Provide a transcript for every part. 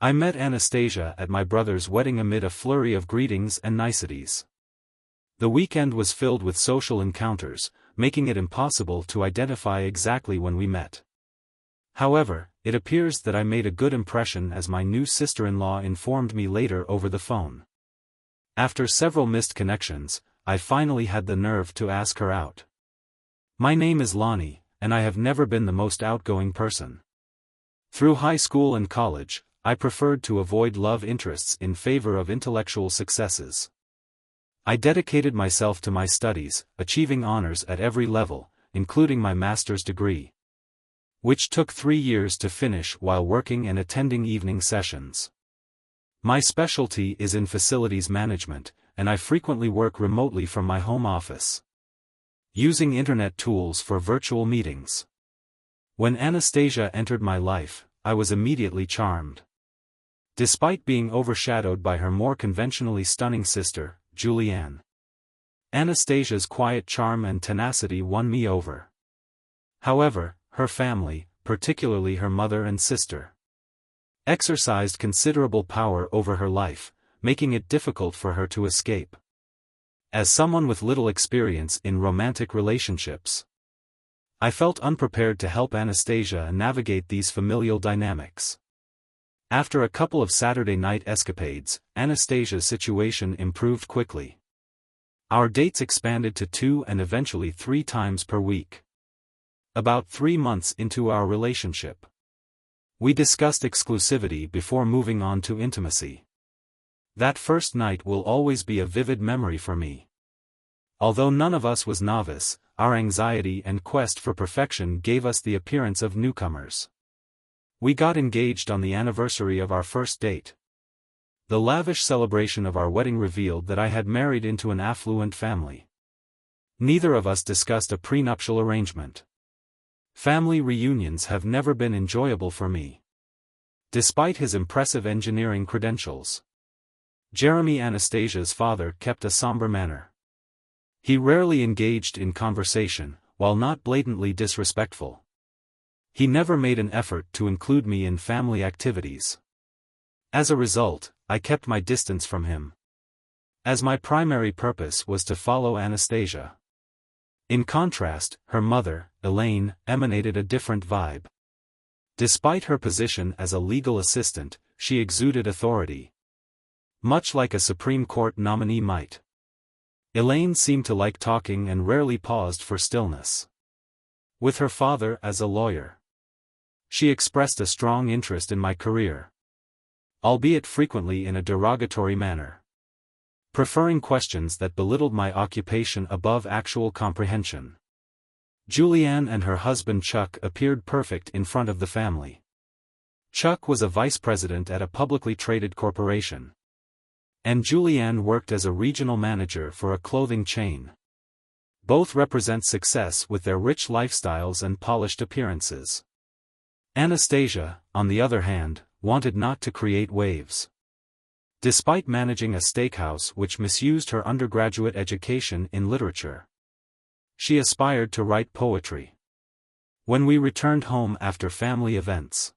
I met Anastasia at my brother's wedding amid a flurry of greetings and niceties. The weekend was filled with social encounters, making it impossible to identify exactly when we met. However, it appears that I made a good impression, as my new sister-in-law informed me later over the phone. After several missed connections, I finally had the nerve to ask her out. My name is Lonnie, and I have never been the most outgoing person. Through high school and college, I preferred to avoid love interests in favor of intellectual successes. I dedicated myself to my studies, achieving honors at every level, including my master's degree, which took 3 years to finish while working and attending evening sessions. My specialty is in facilities management, and I frequently work remotely from my home office, using internet tools for virtual meetings. When Anastasia entered my life, I was immediately charmed. Despite being overshadowed by her more conventionally stunning sister, Julianne, Anastasia's quiet charm and tenacity won me over. However, her family, particularly her mother and sister, exercised considerable power over her life, making it difficult for her to escape. As someone with little experience in romantic relationships, I felt unprepared to help Anastasia navigate these familial dynamics. After a couple of Saturday night escapades, Anastasia's situation improved quickly. Our dates expanded to 2 and eventually 3 times per week. About 3 months into our relationship, we discussed exclusivity before moving on to intimacy. That first night will always be a vivid memory for me. Although none of us was novice, our anxiety and quest for perfection gave us the appearance of newcomers. We got engaged on the anniversary of our first date. The lavish celebration of our wedding revealed that I had married into an affluent family. Neither of us discussed a prenuptial arrangement. Family reunions have never been enjoyable for me. Despite his impressive engineering credentials, Jeremy, Anastasia's father, kept a somber manner. He rarely engaged in conversation, while not blatantly disrespectful. He never made an effort to include me in family activities. As a result, I kept my distance from him, as my primary purpose was to follow Anastasia. In contrast, her mother, Elaine, emanated a different vibe. Despite her position as a legal assistant, she exuded authority, much like a Supreme Court nominee might. Elaine seemed to like talking and rarely paused for stillness. With her father as a lawyer, she expressed a strong interest in my career, albeit frequently in a derogatory manner, preferring questions that belittled my occupation above actual comprehension. Julianne and her husband Chuck appeared perfect in front of the family. Chuck was a vice president at a publicly traded corporation, and Julianne worked as a regional manager for a clothing chain. Both represent success with their rich lifestyles and polished appearances. Anastasia, on the other hand, wanted not to create waves. Despite managing a steakhouse which misused her undergraduate education in literature, she aspired to write poetry. When we returned home after family events,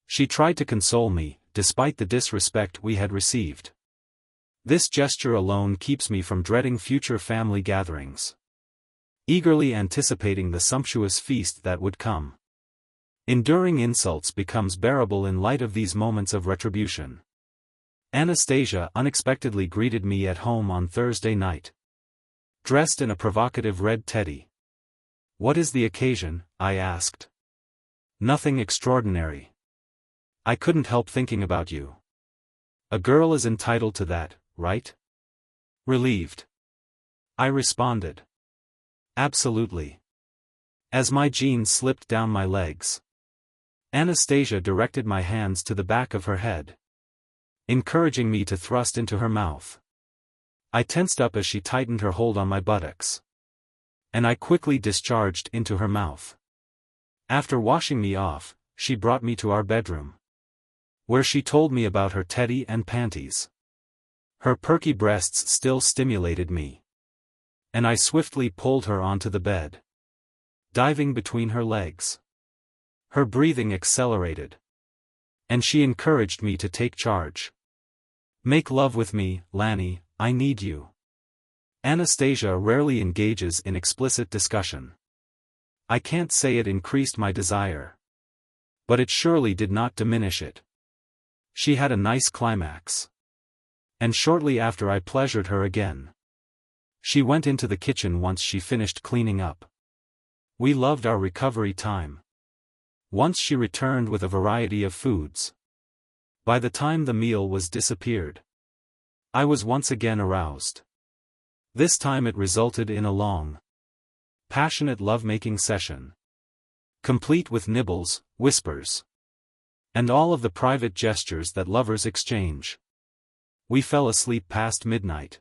she tried to console me, despite the disrespect we had received. This gesture alone keeps me from dreading future family gatherings, eagerly anticipating the sumptuous feast that would come. Enduring insults becomes bearable in light of these moments of retribution. Anastasia unexpectedly greeted me at home on Thursday night, dressed in a provocative red teddy. "What is the occasion?" I asked. "Nothing extraordinary. I couldn't help thinking about you." "A girl is entitled to that, right?" Relieved, I responded. "Absolutely." As my jeans slipped down my legs, Anastasia directed my hands to the back of her head, encouraging me to thrust into her mouth. I tensed up as she tightened her hold on my buttocks, and I quickly discharged into her mouth. After washing me off, she brought me to our bedroom, where she told me about her teddy and panties. Her perky breasts still stimulated me, and I swiftly pulled her onto the bed, diving between her legs. Her breathing accelerated, And she encouraged me to take charge. "Make love with me, Lanny, I need you." Anastasia rarely engages in explicit discussion. I can't say it increased my desire. But it surely did not diminish it. She had a nice climax. And shortly after I pleasured her again. She went into the kitchen once she finished cleaning up. We loved our recovery time. Once she returned with a variety of foods. By the time the meal was disappeared, I was once again aroused. This time it resulted in a long, passionate lovemaking session. Complete with nibbles, whispers, and all of the private gestures that lovers exchange. We fell asleep past midnight.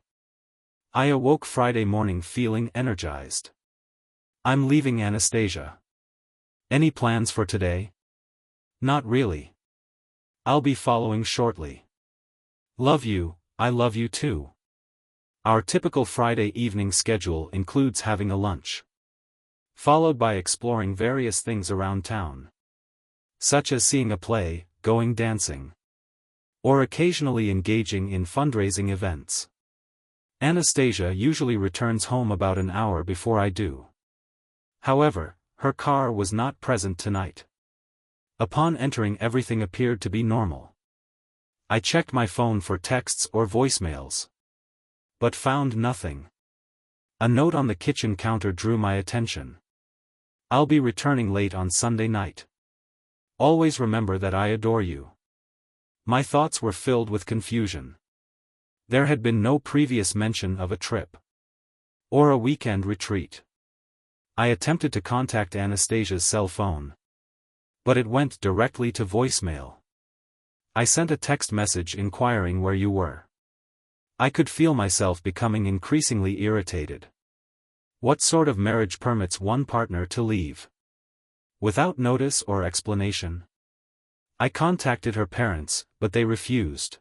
I awoke Friday morning feeling energized. I'm leaving Anastasia. Any plans for today? Not really. I'll be following shortly. Love you, I love you too. Our typical Friday evening schedule includes having a lunch, followed by exploring various things around town, such as seeing a play, going dancing, or occasionally engaging in fundraising events. Anastasia usually returns home about an hour before I do. However, her car was not present tonight. Upon entering, everything appeared to be normal. I checked my phone for texts or voicemails, but found nothing. A note on the kitchen counter drew my attention. "I'll be returning late on Sunday night. Always remember that I adore you." My thoughts were filled with confusion. There had been no previous mention of a trip or a weekend retreat. I attempted to contact Anastasia's cell phone, but it went directly to voicemail. I sent a text message inquiring where you were. I could feel myself becoming increasingly irritated. What sort of marriage permits one partner to leave without notice or explanation? I contacted her parents, but they refused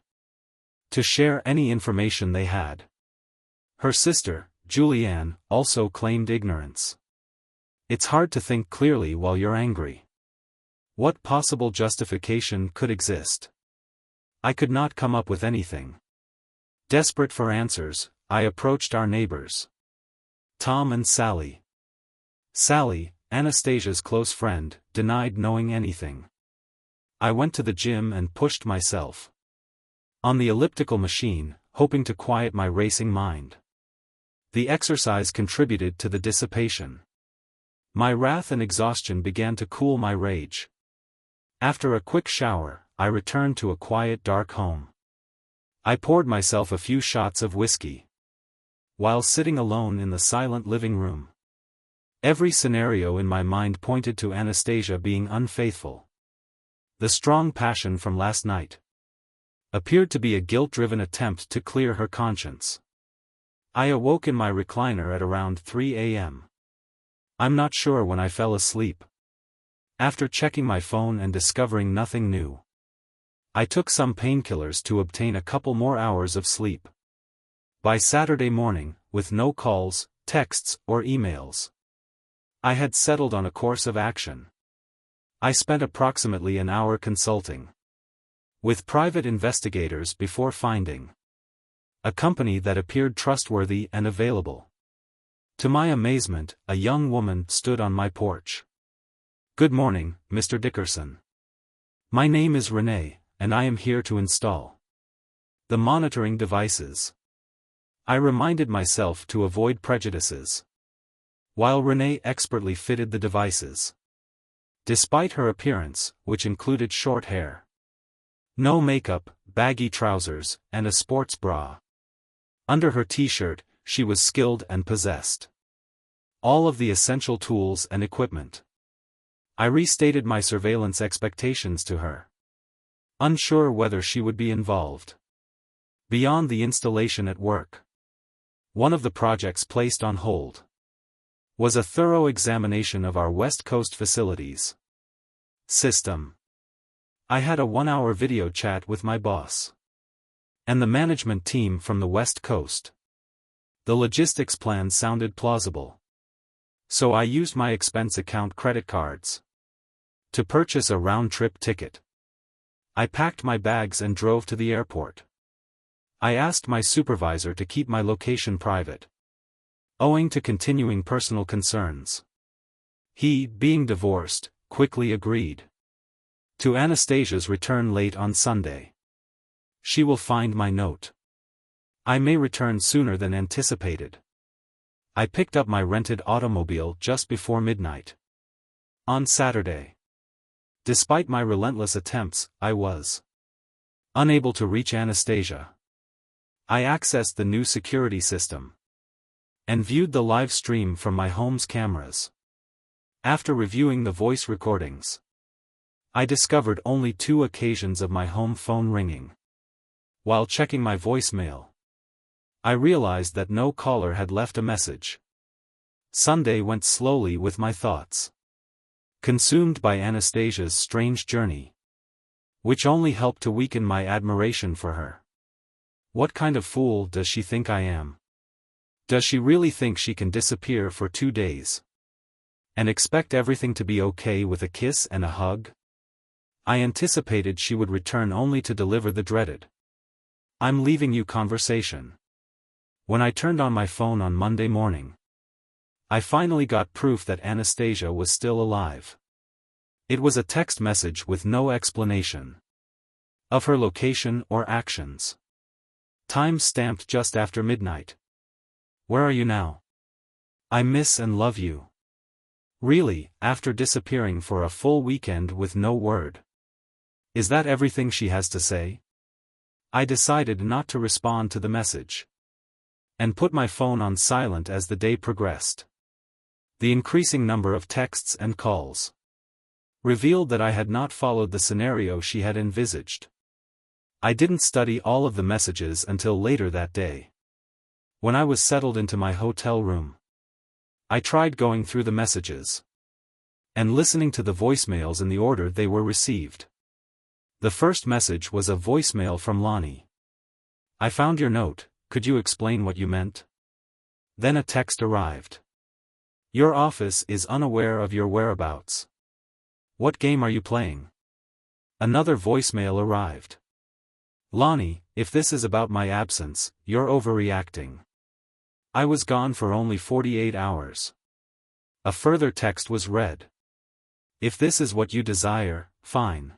to share any information they had. Her sister, Julianne, also claimed ignorance. It's hard to think clearly while you're angry. What possible justification could exist? I could not come up with anything. Desperate for answers, I approached our neighbors, Tom and Sally. Sally, Anastasia's close friend, denied knowing anything. I went to the gym and pushed myself on the elliptical machine, hoping to quiet my racing mind. The exercise contributed to the dissipation. My wrath and exhaustion began to cool my rage. After a quick shower, I returned to a quiet, dark home. I poured myself a few shots of whiskey. While sitting alone in the silent living room, every scenario in my mind pointed to Anastasia being unfaithful. The strong passion from last night appeared to be a guilt-driven attempt to clear her conscience. I awoke in my recliner at around 3 a.m. I'm not sure when I fell asleep. After checking my phone and discovering nothing new, I took some painkillers to obtain a couple more hours of sleep. By Saturday morning, with no calls, texts, or emails, I had settled on a course of action. I spent approximately an hour consulting with private investigators before finding a company that appeared trustworthy and available. To my amazement, a young woman stood on my porch. "Good morning, Mr. Dickerson. My name is Renee, and I am here to install the monitoring devices." I reminded myself to avoid prejudices, while Renee expertly fitted the devices. Despite her appearance, which included short hair, no makeup, baggy trousers, and a sports bra under her t-shirt, she was skilled and possessed all of the essential tools and equipment. I restated my surveillance expectations to her, unsure whether she would be involved beyond the installation at work. One of the projects placed on hold was a thorough examination of our West Coast facilities system. I had a 1-hour video chat with my boss and the management team from the West Coast. The logistics plan sounded plausible, so I used my expense account credit cards to purchase a round-trip ticket. I packed my bags and drove to the airport. I asked my supervisor to keep my location private, owing to continuing personal concerns. He, being divorced, quickly agreed to Anastasia's return late on Sunday. She will find my note. I may return sooner than anticipated. I picked up my rented automobile just before midnight on Saturday. Despite my relentless attempts, I was unable to reach Anastasia. I accessed the new security system and viewed the live stream from my home's cameras. After reviewing the voice recordings, I discovered only 2 occasions of my home phone ringing. While checking my voicemail, I realized that no caller had left a message. Sunday went slowly with my thoughts, consumed by Anastasia's strange journey, which only helped to weaken my admiration for her. What kind of fool does she think I am? Does she really think she can disappear for 2 days and expect everything to be okay with a kiss and a hug? I anticipated she would return only to deliver the dreaded "I'm leaving you" conversation. When I turned on my phone on Monday morning, I finally got proof that Anastasia was still alive. It was a text message with no explanation of her location or actions. Time stamped just after midnight. Where are you now? I miss and love you. Really, after disappearing for a full weekend with no word. Is that everything she has to say? I decided not to respond to the message and put my phone on silent as the day progressed. The increasing number of texts and calls revealed that I had not followed the scenario she had envisaged. I didn't study all of the messages until later that day. When I was settled into my hotel room, I tried going through the messages and listening to the voicemails in the order they were received. The first message was a voicemail from Lonnie. "I found your note, could you explain what you meant?" Then a text arrived. "Your office is unaware of your whereabouts. What game are you playing?" Another voicemail arrived. "Lonnie, if this is about my absence, you're overreacting. I was gone for only 48 hours. A further text was read. "If this is what you desire, fine.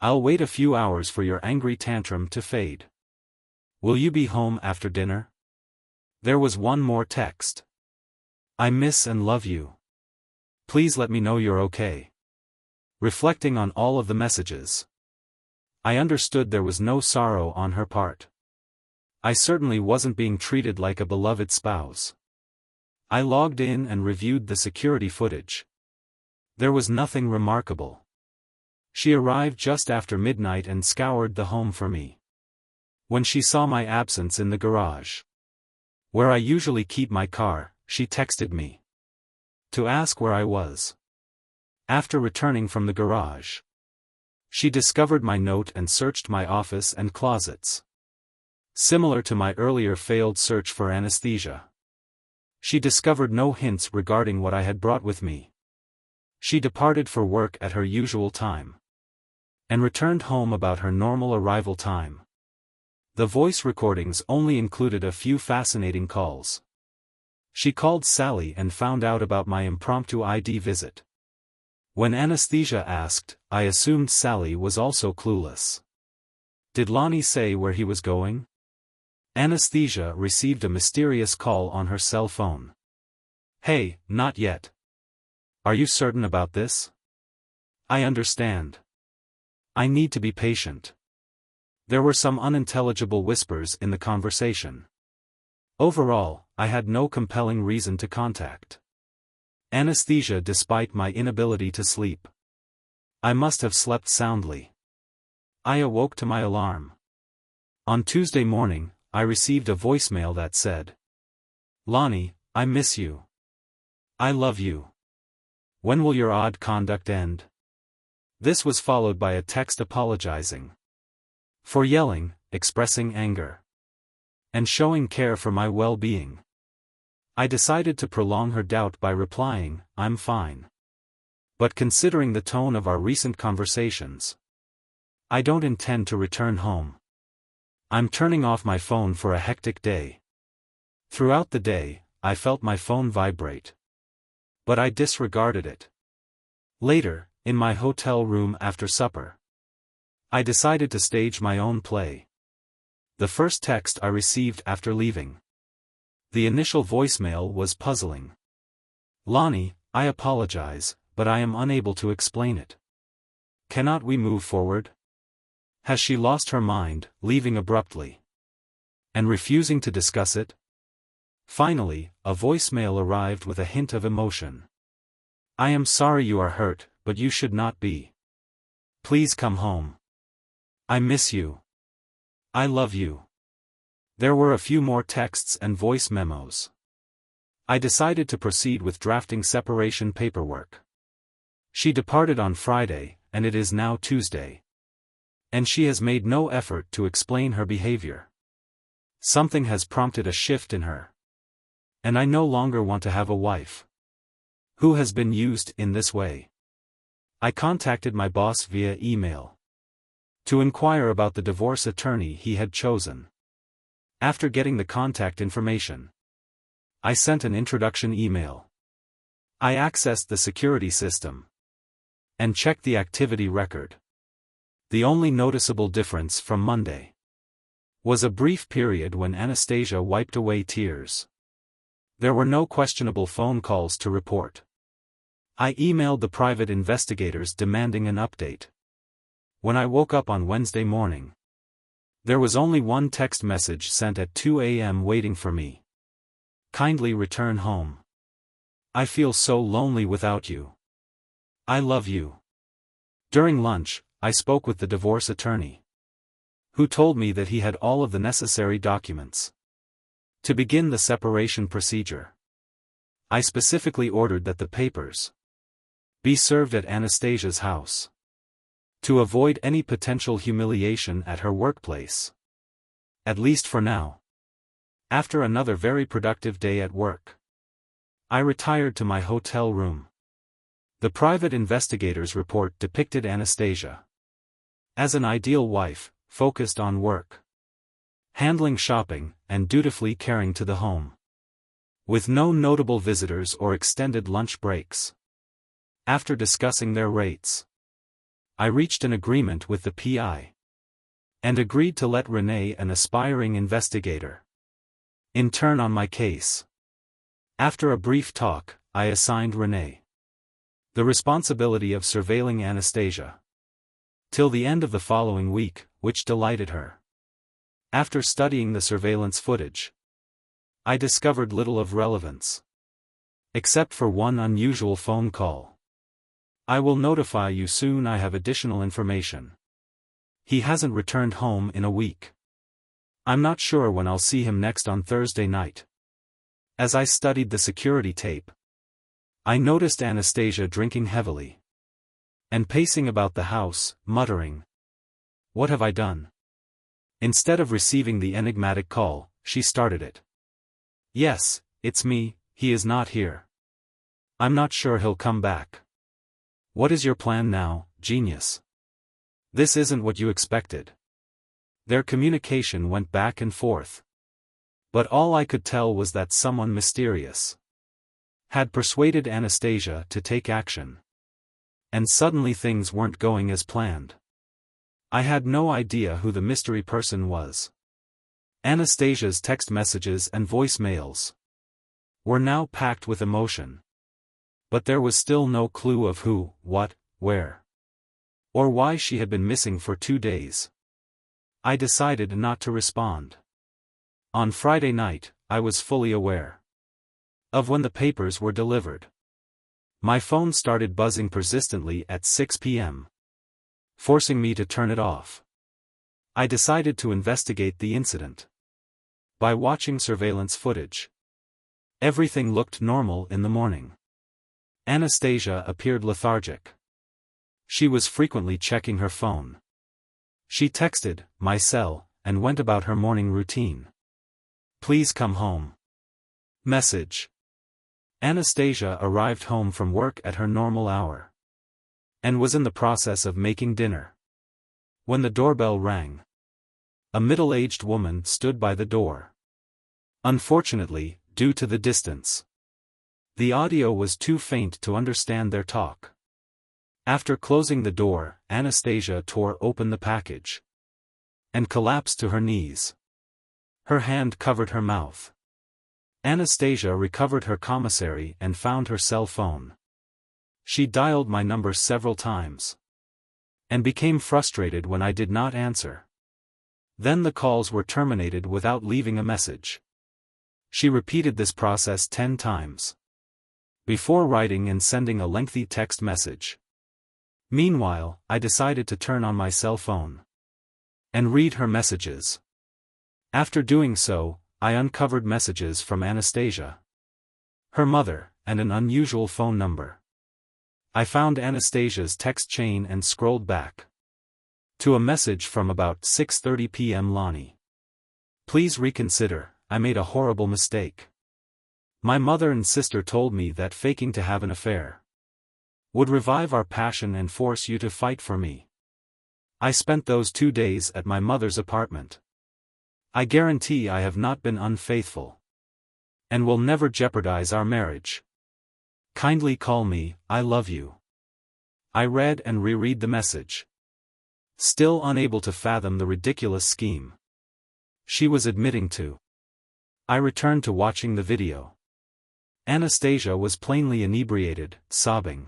I'll wait a few hours for your angry tantrum to fade. Will you be home after dinner?" There was one more text. "I miss and love you. Please let me know you're okay." Reflecting on all of the messages, I understood there was no sorrow on her part. I certainly wasn't being treated like a beloved spouse. I logged in and reviewed the security footage. There was nothing remarkable. She arrived just after midnight and scoured the home for me. When she saw my absence in the garage, where I usually keep my car, she texted me to ask where I was. After returning from the garage, she discovered my note and searched my office and closets. Similar to my earlier failed search for Anastasia, she discovered no hints regarding what I had brought with me. She departed for work at her usual time and returned home about her normal arrival time. The voice recordings only included a few fascinating calls. She called Sally and found out about my impromptu ID visit. When Anastasia asked, I assumed Sally was also clueless. Did Lonnie say where he was going? Anastasia received a mysterious call on her cell phone. Hey, not yet. Are you certain about this? I understand. I need to be patient. There were some unintelligible whispers in the conversation. Overall, I had no compelling reason to contact Anastasia despite my inability to sleep. I must have slept soundly. I awoke to my alarm. On Tuesday morning, I received a voicemail that said, Lonnie, I miss you. I love you. When will your odd conduct end? This was followed by a text apologizing for yelling, expressing anger, and showing care for my well-being. I decided to prolong her doubt by replying, I'm fine. But considering the tone of our recent conversations, I don't intend to return home. I'm turning off my phone for a hectic day. Throughout the day, I felt my phone vibrate. But I disregarded it. Later, in my hotel room after supper, I decided to stage my own play. The first text I received after leaving. The initial voicemail was puzzling. "Lonnie, I apologize, but I am unable to explain it. Cannot we move forward? Has she lost her mind, leaving abruptly? And refusing to discuss it?" Finally, a voicemail arrived with a hint of emotion. "I am sorry you are hurt, but you should not be. Please come home. I miss you. I love you." There were a few more texts and voice memos. I decided to proceed with drafting separation paperwork. She departed on Friday, and it is now Tuesday. And she has made no effort to explain her behavior. Something has prompted a shift in her. And I no longer want to have a wife who has been used in this way. I contacted my boss via email to inquire about the divorce attorney he had chosen. After getting the contact information, I sent an introduction email. I accessed the security system and checked the activity record. The only noticeable difference from Monday was a brief period when Anastasia wiped away tears. There were no questionable phone calls to report. I emailed the private investigators demanding an update. When I woke up on Wednesday morning, there was only one text message sent at 2 a.m. waiting for me. "Kindly return home. I feel so lonely without you. I love you." During lunch, I spoke with the divorce attorney, who told me that he had all of the necessary documents to begin the separation procedure. I specifically ordered that the papers be served at Anastasia's house to avoid any potential humiliation at her workplace. At least for now. After another very productive day at work, I retired to my hotel room. The private investigator's report depicted Anastasia as an ideal wife, focused on work, handling shopping, and dutifully caring to the home, with no notable visitors or extended lunch breaks. After discussing their rates, I reached an agreement with the PI and agreed to let Renee, an aspiring investigator, intern on my case. After a brief talk, I assigned Renee the responsibility of surveilling Anastasia till the end of the following week, which delighted her. After studying the surveillance footage, I discovered little of relevance, except for one unusual phone call. "I will notify you soon I have additional information. He hasn't returned home in a week. I'm not sure when I'll see him next on Thursday night." As I studied the security tape, I noticed Anastasia drinking heavily and pacing about the house, muttering, "What have I done?" Instead of receiving the enigmatic call, she started it. "Yes, it's me, he is not here. I'm not sure he'll come back. What is your plan now, genius? This isn't what you expected." Their communication went back and forth. But all I could tell was that someone mysterious had persuaded Anastasia to take action. And suddenly things weren't going as planned. I had no idea who the mystery person was. Anastasia's text messages and voicemails were now packed with emotion. But there was still no clue of who, what, where, or why she had been missing for 2 days. I decided not to respond. On Friday night, I was fully aware of when the papers were delivered. My phone started buzzing persistently at 6 p.m., forcing me to turn it off. I decided to investigate the incident by watching surveillance footage. Everything looked normal in the morning. Anastasia appeared lethargic. She was frequently checking her phone. She texted my cell and went about her morning routine. "Please come home." Message. Anastasia arrived home from work at her normal hour and was in the process of making dinner. When the doorbell rang, a middle-aged woman stood by the door. Unfortunately, due to the distance, the audio was too faint to understand their talk. After closing the door, Anastasia tore open the package and collapsed to her knees. Her hand covered her mouth. Anastasia recovered her commissary and found her cell phone. She dialed my number several times and became frustrated when I did not answer. Then the calls were terminated without leaving a message. She repeated this process 10 times before writing and sending a lengthy text message. Meanwhile, I decided to turn on my cell phone and read her messages. After doing so, I uncovered messages from Anastasia, her mother, and an unusual phone number. I found Anastasia's text chain and scrolled back to a message from about 6:30 p.m. Lonnie. Please reconsider, I made a horrible mistake. My mother and sister told me that faking to have an affair would revive our passion and force you to fight for me. I spent those 2 days at my mother's apartment. I guarantee I have not been unfaithful and will never jeopardize our marriage. Kindly call me, I love you. I read and reread the message, still unable to fathom the ridiculous scheme she was admitting to. I returned to watching the video. Anastasia was plainly inebriated, sobbing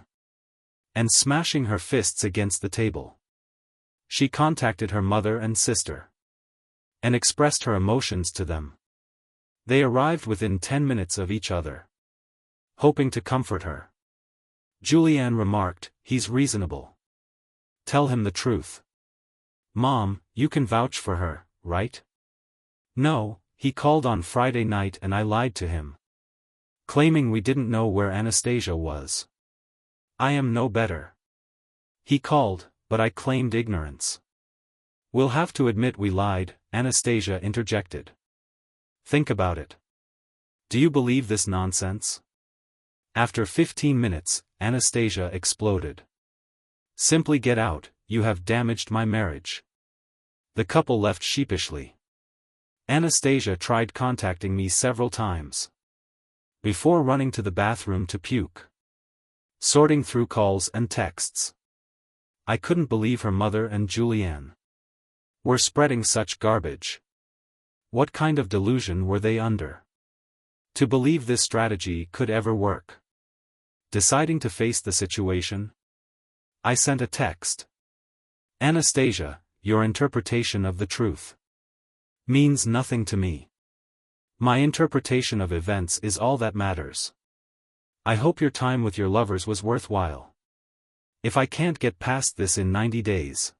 and smashing her fists against the table. She contacted her mother and sister and expressed her emotions to them. They arrived within 10 minutes of each other, hoping to comfort her. Julianne remarked, "He's reasonable. Tell him the truth." "Mom, you can vouch for her, right?" "No, he called on Friday night and I lied to him, claiming we didn't know where Anastasia was. I am no better. He called, but I claimed ignorance." "We'll have to admit we lied," Anastasia interjected. "Think about it. Do you believe this nonsense?" After 15 minutes, Anastasia exploded. "Simply get out, you have damaged my marriage." The couple left sheepishly. Anastasia tried contacting me several times before running to the bathroom to puke. Sorting through calls and texts, I couldn't believe her mother and Julianne were spreading such garbage. What kind of delusion were they under to believe this strategy could ever work? Deciding to face the situation, I sent a text. "Anastasia, your interpretation of the truth means nothing to me. My interpretation of events is all that matters. I hope your time with your lovers was worthwhile. If I can't get past this in 90 days,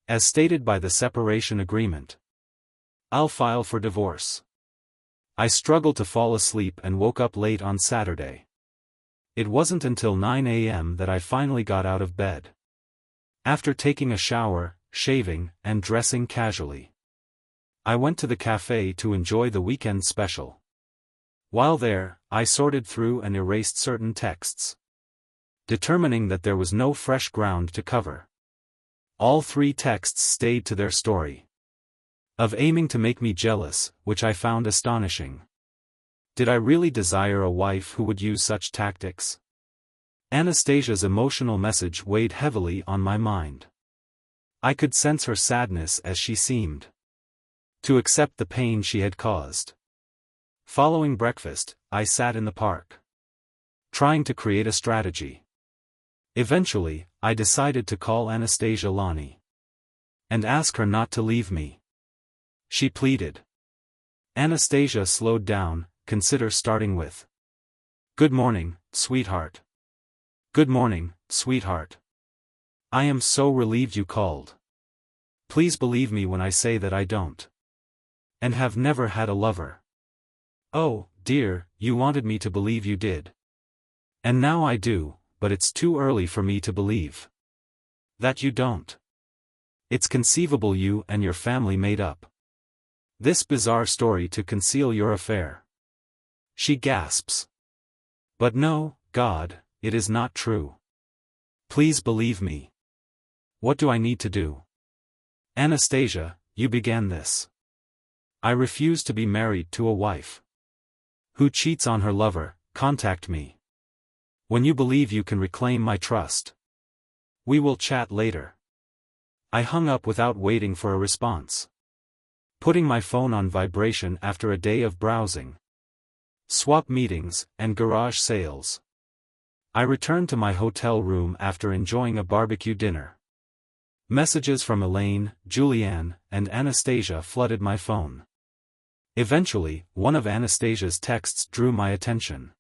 as stated by the separation agreement, I'll file for divorce." I struggled to fall asleep and woke up late on Saturday. It wasn't until 9 a.m. that I finally got out of bed. After taking a shower, shaving, and dressing casually, I went to the cafe to enjoy the weekend special. While there, I sorted through and erased certain texts, determining that there was no fresh ground to cover. All 3 texts stayed to their story of aiming to make me jealous, which I found astonishing. Did I really desire a wife who would use such tactics? Anastasia's emotional message weighed heavily on my mind. I could sense her sadness as she seemed to accept the pain she had caused. Following breakfast, I sat in the park, trying to create a strategy. Eventually, I decided to call Anastasia Lonnie and ask her not to leave me. She pleaded. Anastasia slowed down, consider starting with, "Good morning, sweetheart. Good morning, sweetheart. I am so relieved you called. Please believe me when I say that I don't and have never had a lover." "Oh, dear, you wanted me to believe you did. And now I do, but it's too early for me to believe that you don't. It's conceivable you and your family made up this bizarre story to conceal your affair." She gasps. "But no, God, it is not true. Please believe me. What do I need to do?" Anastasia, you began this. I refuse to be married to a wife who cheats on her lover. Contact me when you believe you can reclaim my trust. We will chat later. I hung up without waiting for a response, putting my phone on vibration after a day of browsing, swap meetings, and garage sales. I returned to my hotel room after enjoying a barbecue dinner. Messages from Elaine, Julianne, and Anastasia flooded my phone. Eventually, one of Anastasia's texts drew my attention.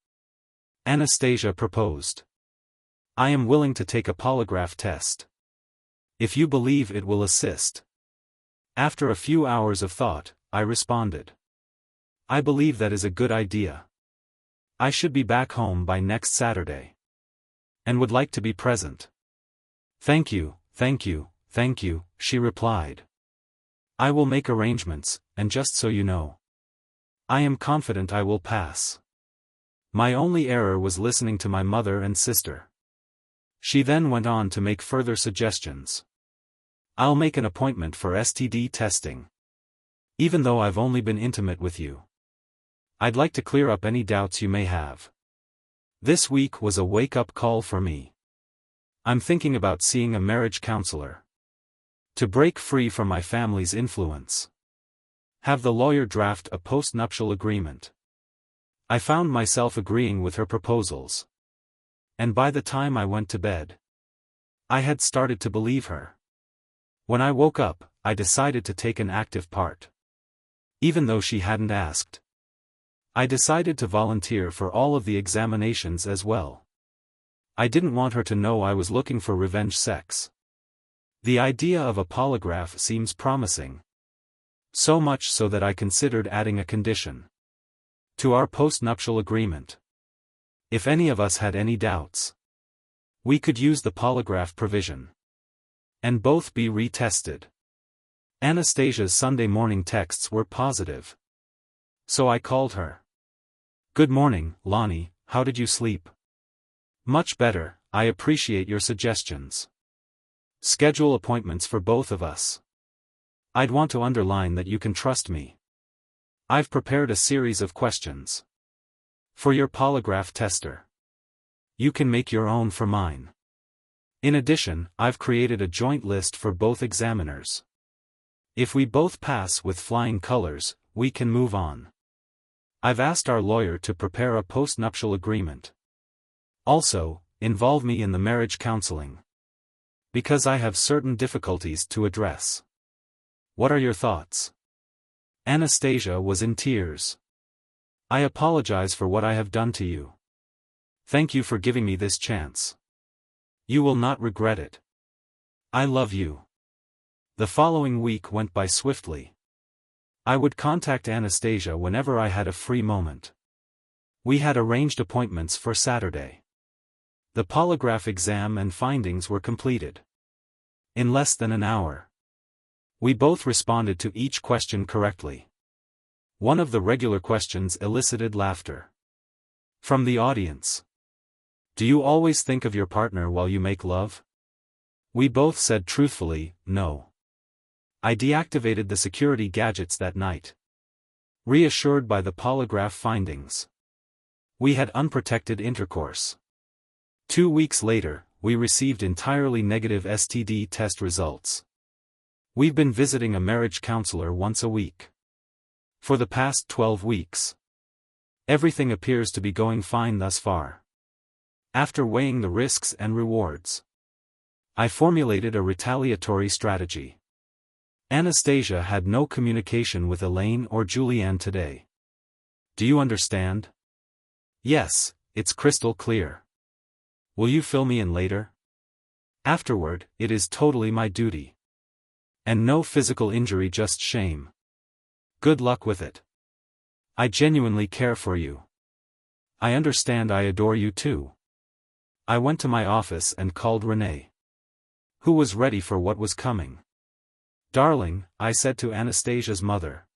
Anastasia proposed. I am willing to take a polygraph test, if you believe it will assist. After a few hours of thought, I responded. I believe that is a good idea. I should be back home by next Saturday, and would like to be present. Thank you, thank you, thank you, she replied. I will make arrangements, and just so you know, I am confident I will pass. My only error was listening to my mother and sister. She then went on to make further suggestions. I'll make an appointment for STD testing. Even though I've only been intimate with you, I'd like to clear up any doubts you may have. This week was a wake-up call for me. I'm thinking about seeing a marriage counselor to break free from my family's influence. Have the lawyer draft a post-nuptial agreement. I found myself agreeing with her proposals. And by the time I went to bed, I had started to believe her. When I woke up, I decided to take an active part. Even though she hadn't asked. I decided to volunteer for all of the examinations as well. I didn't want her to know I was looking for revenge sex. The idea of a polygraph seems promising. So much so that I considered adding a condition to our post-nuptial agreement. If any of us had any doubts, we could use the polygraph provision, and both be retested. Anastasia's Sunday morning texts were positive. So I called her. Good morning, Lonnie, how did you sleep? Much better, I appreciate your suggestions. Schedule appointments for both of us. I'd want to underline that you can trust me. I've prepared a series of questions for your polygraph tester. You can make your own for mine. In addition, I've created a joint list for both examiners. If we both pass with flying colors, we can move on. I've asked our lawyer to prepare a post-nuptial agreement. Also, involve me in the marriage counseling, because I have certain difficulties to address. What are your thoughts? Anastasia was in tears. I apologize for what I have done to you. Thank you for giving me this chance. You will not regret it. I love you. The following week went by swiftly. I would contact Anastasia whenever I had a free moment. We had arranged appointments for Saturday. The polygraph exam and findings were completed in less than an hour. We both responded to each question correctly. One of the regular questions elicited laughter from the audience. Do you always think of your partner while you make love? We both said truthfully, no. I deactivated the security gadgets that night, reassured by the polygraph findings. We had unprotected intercourse. 2 weeks later, we received entirely negative STD test results. We've been visiting a marriage counselor once a week for the past 12 weeks. Everything appears to be going fine thus far. After weighing the risks and rewards, I formulated a retaliatory strategy. Anastasia had no communication with Elaine or Julianne today. Do you understand? Yes, it's crystal clear. Will you fill me in later? Afterward, it is totally my duty. And no physical injury, just shame. Good luck with it. I genuinely care for you. I understand I adore you too. I went to my office and called Renee, who was ready for what was coming. Darling, I said to Anastasia's mother.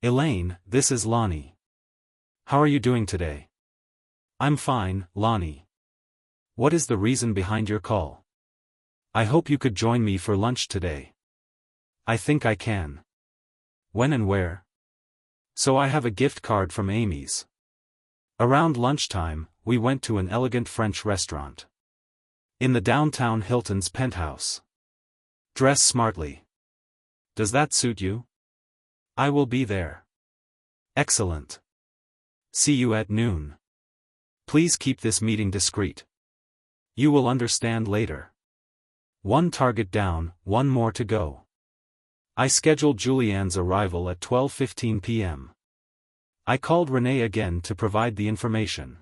Elaine, this is Lonnie. How are you doing today? I'm fine, Lonnie. What is the reason behind your call? I hope you could join me for lunch today. I think I can. When and where? So I have a gift card from Amy's. Around lunchtime, we went to an elegant French restaurant. In the downtown Hilton's penthouse. Dress smartly. Does that suit you? I will be there. Excellent. See you at noon. Please keep this meeting discreet. You will understand later. One target down, one more to go. I scheduled Julianne's arrival at 12:15 p.m. I called Renee again to provide the information.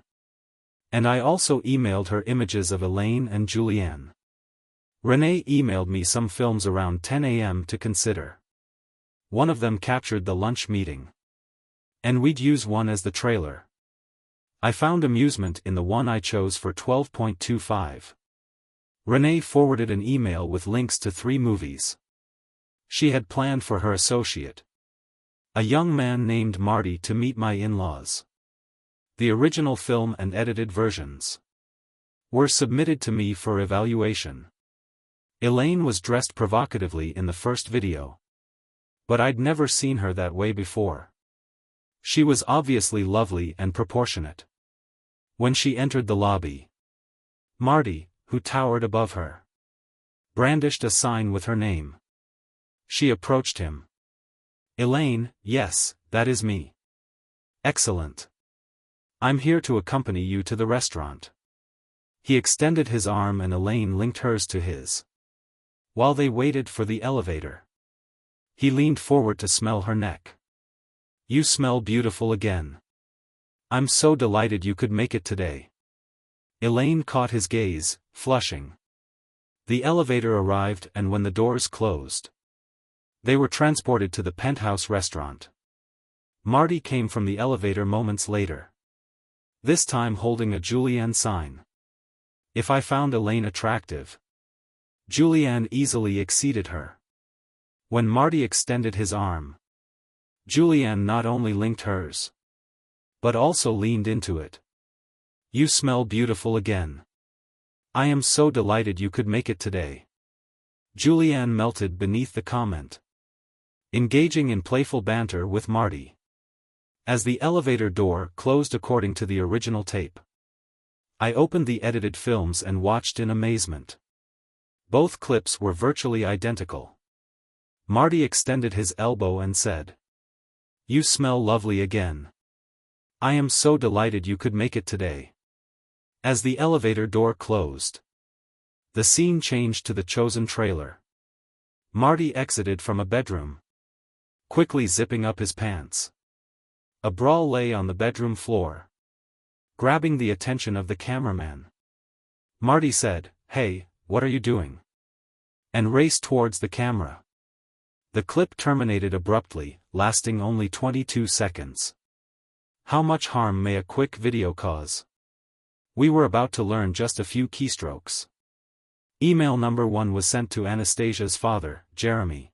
And I also emailed her images of Elaine and Julianne. Renee emailed me some films around 10 a.m. to consider. One of them captured the lunch meeting. And we'd use one as the trailer. I found amusement in the one I chose for 12.25. Renee forwarded an email with links to 3 movies she had planned for her associate, a young man named Marty, to meet my in-laws. The original film and edited versions were submitted to me for evaluation. Elaine was dressed provocatively in the first video. But I'd never seen her that way before. She was obviously lovely and proportionate. When she entered the lobby, Marty, who towered above her, brandished a sign with her name. She approached him. Elaine, yes, that is me. Excellent. I'm here to accompany you to the restaurant. He extended his arm and Elaine linked hers to his. While they waited for the elevator, he leaned forward to smell her neck. You smell beautiful again. I'm so delighted you could make it today. Elaine caught his gaze, flushing. The elevator arrived, and when the doors closed, they were transported to the penthouse restaurant. Marty came from the elevator moments later. This time holding a Julianne sign. If I found Elaine attractive, Julianne easily exceeded her. When Marty extended his arm, Julianne not only linked hers, but also leaned into it. You smell beautiful again. I am so delighted you could make it today. Julianne melted beneath the comment, engaging in playful banter with Marty. As the elevator door closed according to the original tape, I opened the edited films and watched in amazement. Both clips were virtually identical. Marty extended his elbow and said, You smell lovely again. I am so delighted you could make it today. As the elevator door closed, the scene changed to the chosen trailer. Marty exited from a bedroom, quickly zipping up his pants. A brawl lay on the bedroom floor, grabbing the attention of the cameraman. Marty said, Hey, what are you doing? And raced towards the camera. The clip terminated abruptly, lasting only 22 seconds. How much harm may a quick video cause? We were about to learn just a few keystrokes. Email number 1 was sent to Anastasia's father, Jeremy,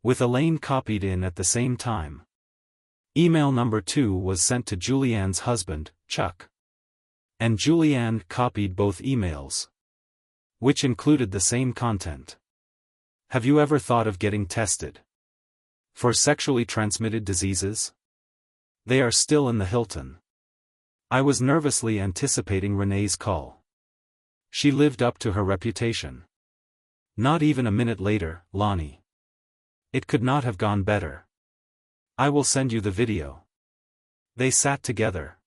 with Elaine copied in at the same time. Email number 2 was sent to Julianne's husband, Chuck. And Julianne copied both emails, which included the same content. Have you ever thought of getting tested for sexually transmitted diseases? They are still in the Hilton. I was nervously anticipating Renee's call. She lived up to her reputation. Not even a minute later, Lonnie. It could not have gone better. I will send you the video. They sat together.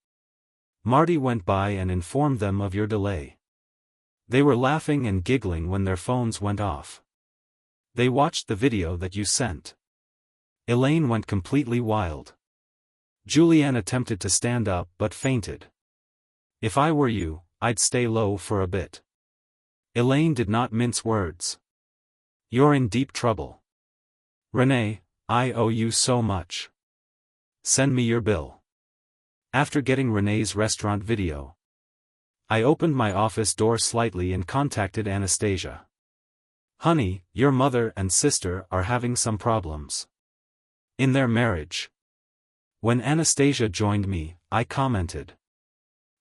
Marty went by and informed them of your delay. They were laughing and giggling when their phones went off. They watched the video that you sent. Elaine went completely wild. Julianne attempted to stand up but fainted. If I were you, I'd stay low for a bit. Elaine did not mince words. You're in deep trouble. Renee, I owe you so much. Send me your bill. After getting Renee's restaurant video, I opened my office door slightly and contacted Anastasia. Honey, your mother and sister are having some problems in their marriage. When Anastasia joined me, I commented,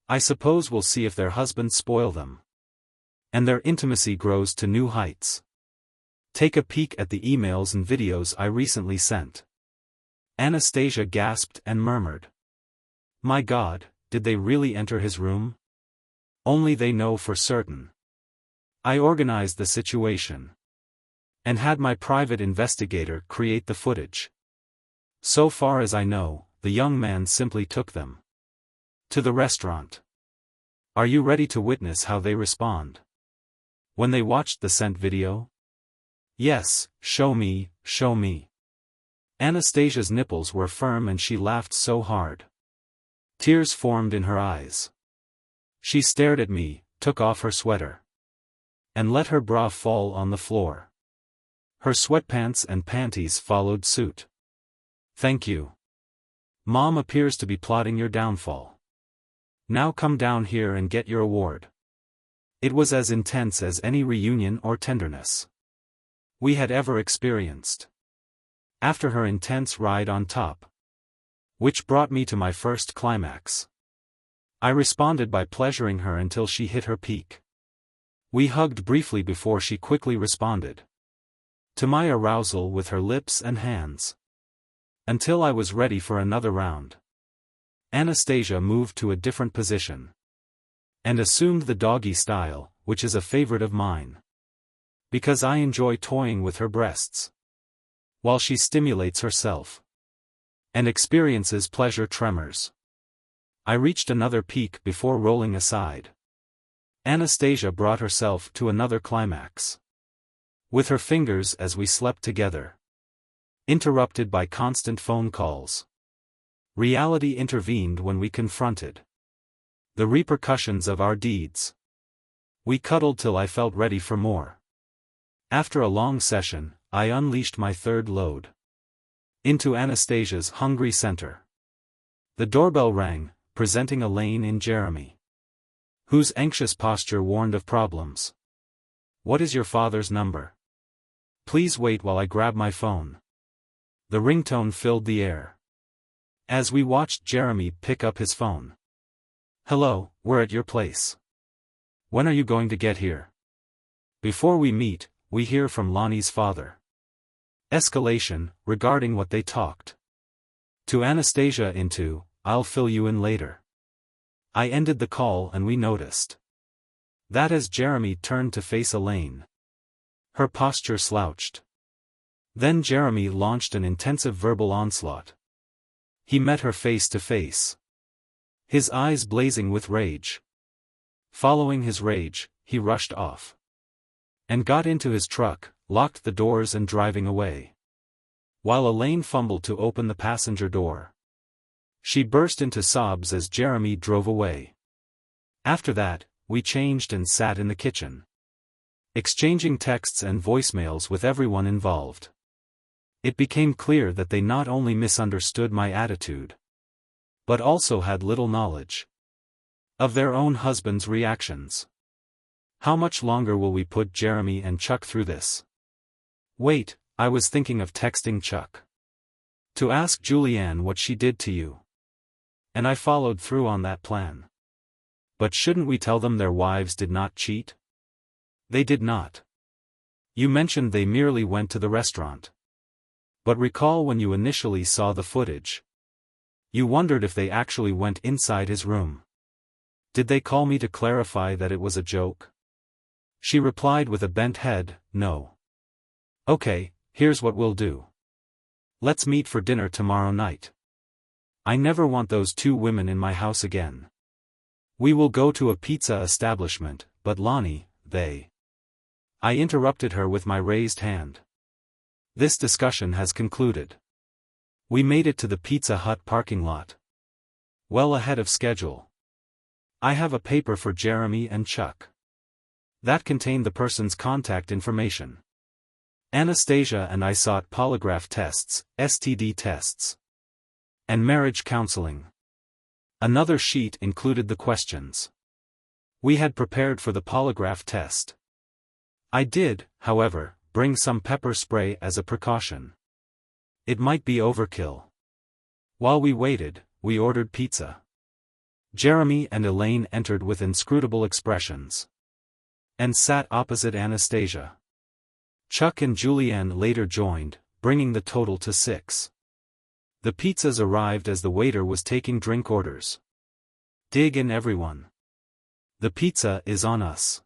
I suppose we'll see if their husbands spoil them, and their intimacy grows to new heights. Take a peek at the emails and videos I recently sent." Anastasia gasped and murmured. "My God, did they really enter his room? Only they know for certain." I organized the situation and had my private investigator create the footage. So far as I know, the young man simply took them to the restaurant. Are you ready to witness how they respond when they watched the sent video? "Yes, show me, show me." Anastasia's nipples were firm and she laughed so hard. Tears formed in her eyes. She stared at me, took off her sweater, and let her bra fall on the floor. Her sweatpants and panties followed suit. "Thank you. Mom appears to be plotting your downfall. Now come down here and get your award." It was as intense as any reunion or tenderness we had ever experienced. After her intense ride on top, which brought me to my first climax, I responded by pleasuring her until she hit her peak. We hugged briefly before she quickly responded to my arousal with her lips and hands, until I was ready for another round. Anastasia moved to a different position and assumed the doggy style, which is a favorite of mine, because I enjoy toying with her breasts while she stimulates herself and experiences pleasure tremors. I reached another peak before rolling aside. Anastasia brought herself to another climax with her fingers as we slept together, interrupted by constant phone calls. Reality intervened when we confronted the repercussions of our deeds. We cuddled till I felt ready for more. After a long session, I unleashed my third load into Anastasia's hungry center. The doorbell rang, presenting Elaine in Jeremy, whose anxious posture warned of problems. "What is your father's number? Please wait while I grab my phone." The ringtone filled the air as we watched Jeremy pick up his phone. "Hello, we're at your place. When are you going to get here?" Before we meet, we hear from Lonnie's father. Escalation, regarding what they talked to Anastasia into, "I'll fill you in later." I ended the call and we noticed that as Jeremy turned to face Elaine, her posture slouched. Then Jeremy launched an intensive verbal onslaught. He met her face to face, his eyes blazing with rage. Following his rage, he rushed off and got into his truck, locked the doors and driving away. While Elaine fumbled to open the passenger door, she burst into sobs as Jeremy drove away. After that, we changed and sat in the kitchen, exchanging texts and voicemails with everyone involved. It became clear that they not only misunderstood my attitude, but also had little knowledge of their own husbands' reactions. How much longer will we put Jeremy and Chuck through this? Wait, I was thinking of texting Chuck to ask Julianne what she did to you. And I followed through on that plan. But shouldn't we tell them their wives did not cheat? They did not. You mentioned they merely went to the restaurant. But recall when you initially saw the footage. You wondered if they actually went inside his room. Did they call me to clarify that it was a joke? She replied with a bent head, "No." "Okay, here's what we'll do. Let's meet for dinner tomorrow night. I never want those two women in my house again. We will go to a pizza establishment, but Lonnie, I interrupted her with my raised hand. This discussion has concluded. We made it to the Pizza Hut parking lot, well ahead of schedule. I have a paper for Jeremy and Chuck that contained the person's contact information. Anastasia and I sought polygraph tests, STD tests, and marriage counseling. Another sheet included the questions we had prepared for the polygraph test. I did, however, bring some pepper spray as a precaution. It might be overkill. While we waited, we ordered pizza. Jeremy and Elaine entered with inscrutable expressions and sat opposite Anastasia. Chuck and Julianne later joined, bringing the total to 6. The pizzas arrived as the waiter was taking drink orders. Dig in, everyone. The pizza is on us.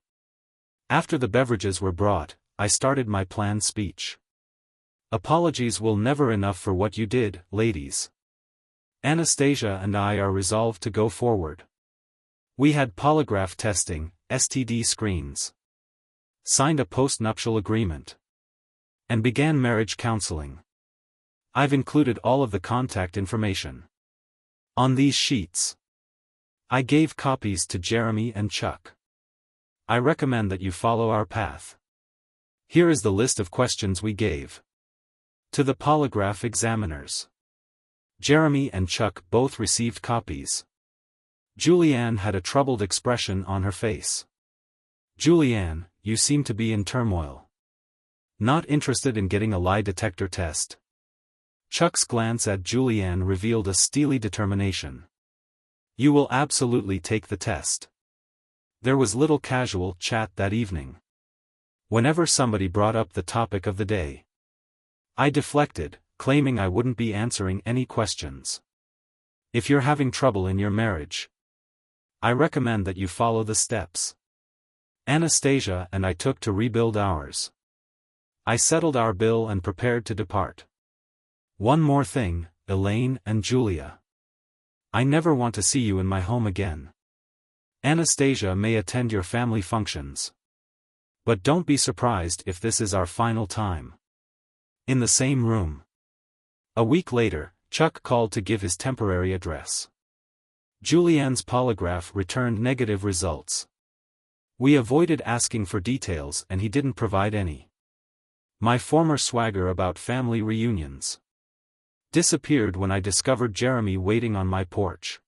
After the beverages were brought, I started my planned speech. Apologies will never enough for what you did, ladies. Anastasia and I are resolved to go forward. We had polygraph testing, STD screens. Signed a postnuptial agreement. And began marriage counseling. I've included all of the contact information on these sheets. I gave copies to Jeremy and Chuck. I recommend that you follow our path. Here is the list of questions we gave to the polygraph examiners. Jeremy and Chuck both received copies. Julianne had a troubled expression on her face. Julianne, you seem to be in turmoil. Not interested in getting a lie detector test. Chuck's glance at Julianne revealed a steely determination. You will absolutely take the test. There was little casual chat that evening. Whenever somebody brought up the topic of the day, I deflected, claiming I wouldn't be answering any questions. If you're having trouble in your marriage, I recommend that you follow the steps Anastasia and I took to rebuild ours. I settled our bill and prepared to depart. One more thing, Elaine and Julia. I never want to see you in my home again. Anastasia may attend your family functions. But don't be surprised if this is our final time. In the same room. A week later, Chuck called to give his temporary address. Julianne's polygraph returned negative results. We avoided asking for details and he didn't provide any. My former swagger about family reunions disappeared when I discovered Jeremy waiting on my porch.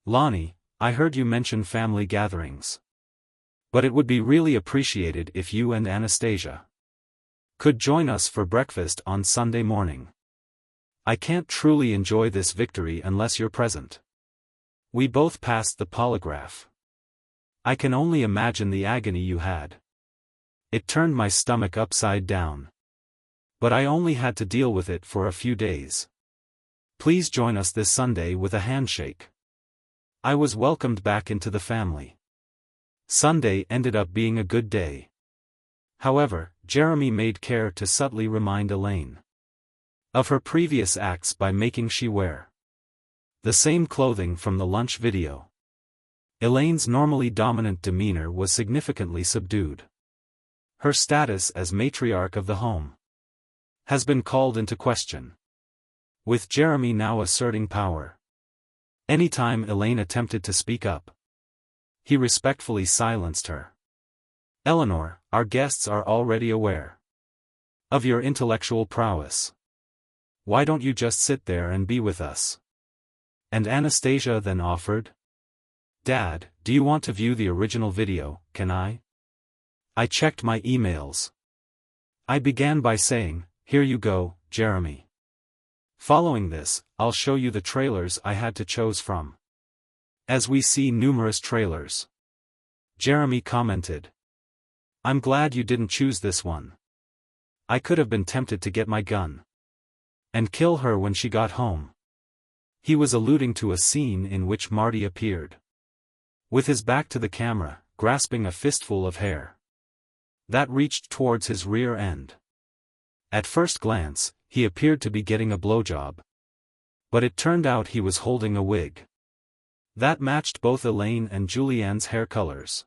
Lonnie, I heard you mention family gatherings. But it would be really appreciated if you and Anastasia could join us for breakfast on Sunday morning. I can't truly enjoy this victory unless you're present. We both passed the polygraph. I can only imagine the agony you had. It turned my stomach upside down. But I only had to deal with it for a few days. Please join us this Sunday with a handshake. I was welcomed back into the family. Sunday ended up being a good day. However, Jeremy made care to subtly remind Elaine of her previous acts by making she wear the same clothing from the lunch video. Elaine's normally dominant demeanor was significantly subdued. Her status as matriarch of the home has been called into question, with Jeremy now asserting power. Anytime Elaine attempted to speak up, he respectfully silenced her. Eleanor, our guests are already aware of your intellectual prowess. Why don't you just sit there and be with us? And Anastasia then offered, Dad, do you want to view the original video, can I? I checked my emails. I began by saying, here you go, Jeremy. Following this, I'll show you the trailers I had to choose from. As we see numerous trailers, Jeremy commented, I'm glad you didn't choose this one. I could have been tempted to get my gun and kill her when she got home. He was alluding to a scene in which Marty appeared with his back to the camera, grasping a fistful of hair that reached towards his rear end. At first glance, he appeared to be getting a blowjob. But it turned out he was holding a wig that matched both Elaine and Julianne's hair colors.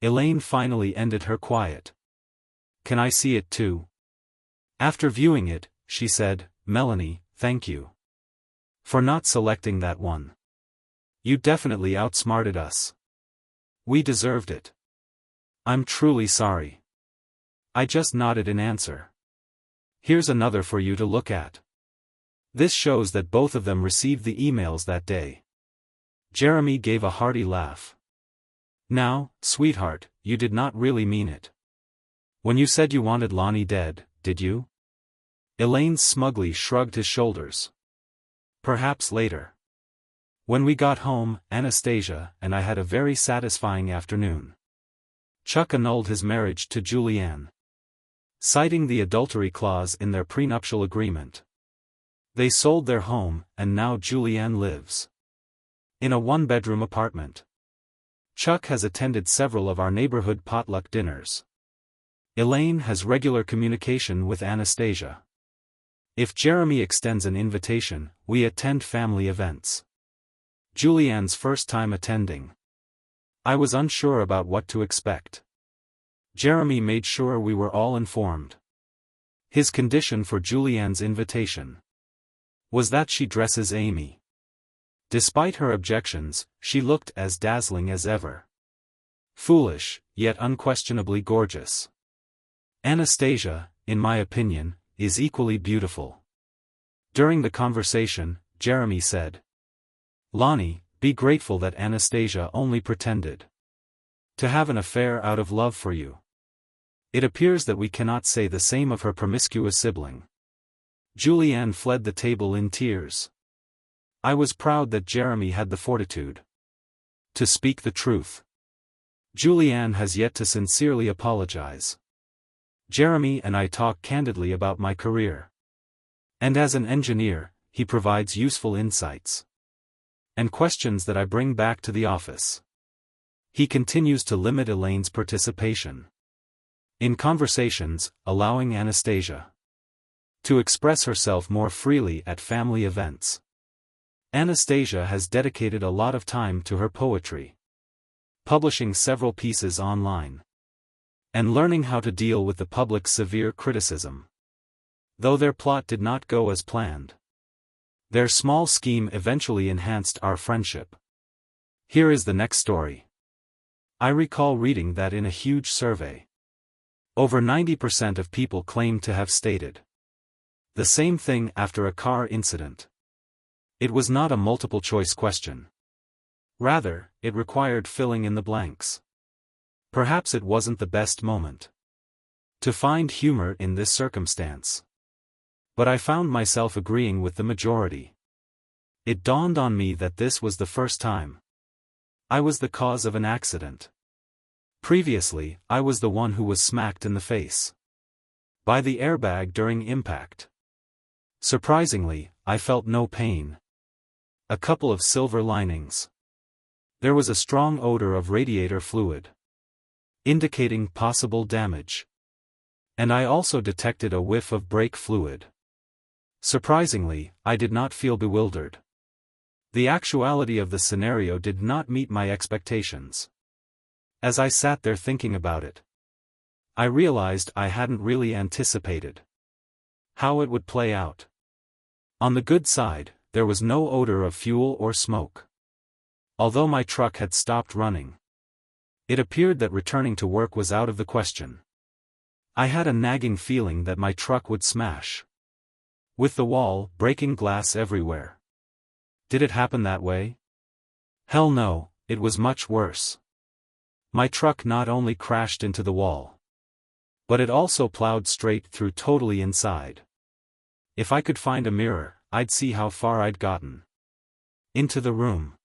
Elaine finally ended her quiet. Can I see it too? After viewing it, she said, Melanie, thank you for not selecting that one. You definitely outsmarted us. We deserved it. I'm truly sorry. I just nodded in answer. Here's another for you to look at. This shows that both of them received the emails that day. Jeremy gave a hearty laugh. Now, sweetheart, you did not really mean it when you said you wanted Lonnie dead, did you? Elaine smugly shrugged his shoulders. Perhaps later. When we got home, Anastasia and I had a very satisfying afternoon. Chuck annulled his marriage to Julianne. citing the adultery clause in their prenuptial agreement. They sold their home, and now Julianne lives in a one-bedroom apartment. Chuck has attended several of our neighborhood potluck dinners. Elaine has regular communication with Anastasia. If Jeremy extends an invitation, we attend family events. Julianne's first time attending. I was unsure about what to expect. Jeremy made sure we were all informed. His condition for Julianne's invitation was that she dresses Amy. Despite her objections, she looked as dazzling as ever. Foolish, yet unquestionably gorgeous. Anastasia, in my opinion, is equally beautiful. During the conversation, Jeremy said, "Lonnie, be grateful that Anastasia only pretended to have an affair out of love for you. It appears that we cannot say the same of her promiscuous sibling." Julianne fled the table in tears. I was proud that Jeremy had the fortitude to speak the truth. Julianne has yet to sincerely apologize. Jeremy and I talk candidly about my career. And as an engineer, he provides useful insights and questions that I bring back to the office. He continues to limit Elaine's participation in conversations, allowing Anastasia to express herself more freely at family events. Anastasia has dedicated a lot of time to her poetry, publishing several pieces online, and learning how to deal with the public's severe criticism. Though their plot did not go as planned, their small scheme eventually enhanced our friendship. Here is the next story. I recall reading that in a huge survey, over 90% of people claimed to have stated the same thing after a car incident. It was not a multiple-choice question. Rather, it required filling in the blanks. Perhaps it wasn't the best moment to find humor in this circumstance. But I found myself agreeing with the majority. It dawned on me that this was the first time I was the cause of an accident. Previously, I was the one who was smacked in the face by the airbag during impact. Surprisingly, I felt no pain. A couple of silver linings. There was a strong odor of radiator fluid, indicating possible damage. And I also detected a whiff of brake fluid. Surprisingly, I did not feel bewildered. The actuality of the scenario did not meet my expectations. As I sat there thinking about it, I realized I hadn't really anticipated how it would play out. On the good side, there was no odor of fuel or smoke. Although my truck had stopped running, it appeared that returning to work was out of the question. I had a nagging feeling that my truck would smash with the wall, breaking glass everywhere. Did it happen that way? Hell no, it was much worse. My truck not only crashed into the wall, but it also plowed straight through totally inside. If I could find a mirror, I'd see how far I'd gotten into the room.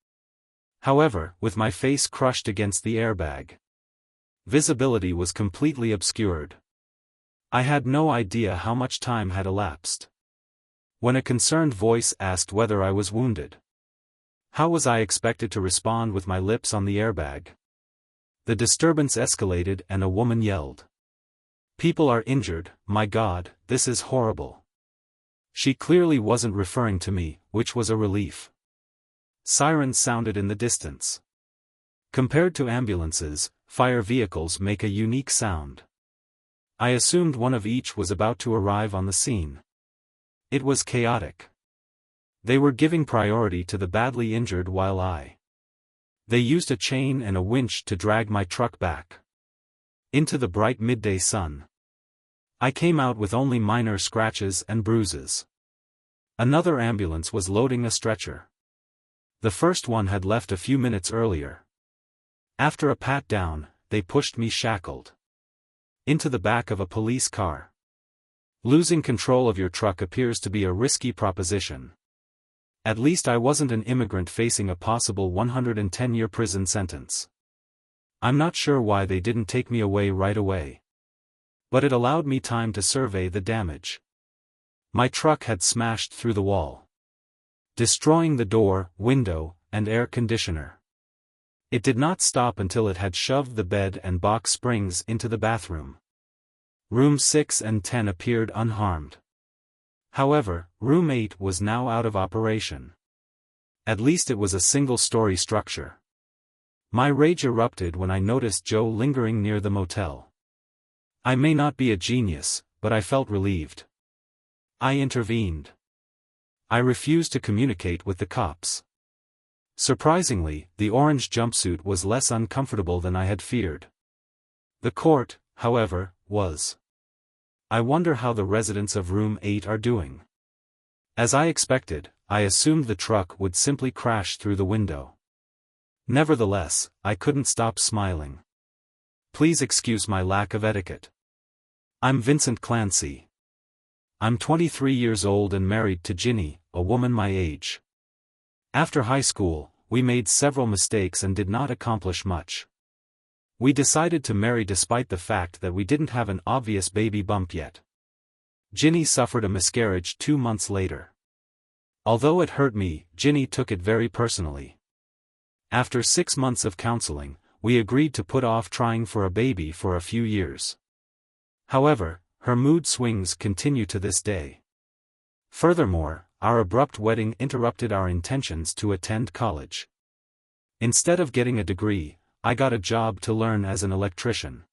However, with my face crushed against the airbag, visibility was completely obscured. I had no idea how much time had elapsed when a concerned voice asked whether I was wounded. How was I expected to respond with my lips on the airbag? The disturbance escalated and a woman yelled, "People are injured, my God, this is horrible." She clearly wasn't referring to me, which was a relief. Sirens sounded in the distance. Compared to ambulances, fire vehicles make a unique sound. I assumed one of each was about to arrive on the scene. It was chaotic. They were giving priority to the badly injured while they used a chain and a winch to drag my truck back into the bright midday sun. I came out with only minor scratches and bruises. Another ambulance was loading a stretcher. The first one had left a few minutes earlier. After a pat-down, they pushed me shackled into the back of a police car. Losing control of your truck appears to be a risky proposition. At least I wasn't an immigrant facing a possible 110-year prison sentence. I'm not sure why they didn't take me away right away. But it allowed me time to survey the damage. My truck had smashed through the wall, destroying the door, window, and air conditioner. It did not stop until it had shoved the bed and box springs into the bathroom. Rooms 6 and 10 appeared unharmed. However, room 8 was now out of operation. At least it was a single-story structure. My rage erupted when I noticed Joe lingering near the motel. I may not be a genius, but I felt relieved. I intervened. I refused to communicate with the cops. Surprisingly, the orange jumpsuit was less uncomfortable than I had feared. The court, however, was. I wonder how the residents of room 8 are doing. As I expected, I assumed the truck would simply crash through the window. Nevertheless, I couldn't stop smiling. Please excuse my lack of etiquette. I'm Vincent Clancy. I'm 23 years old and married to Ginny, a woman my age. After high school, we made several mistakes and did not accomplish much. We decided to marry despite the fact that we didn't have an obvious baby bump yet. Ginny suffered a miscarriage 2 months later. Although it hurt me, Ginny took it very personally. After 6 months of counseling, we agreed to put off trying for a baby for a few years. However, her mood swings continue to this day. Furthermore, our abrupt wedding interrupted our intentions to attend college. Instead of getting a degree, I got a job to learn as an electrician.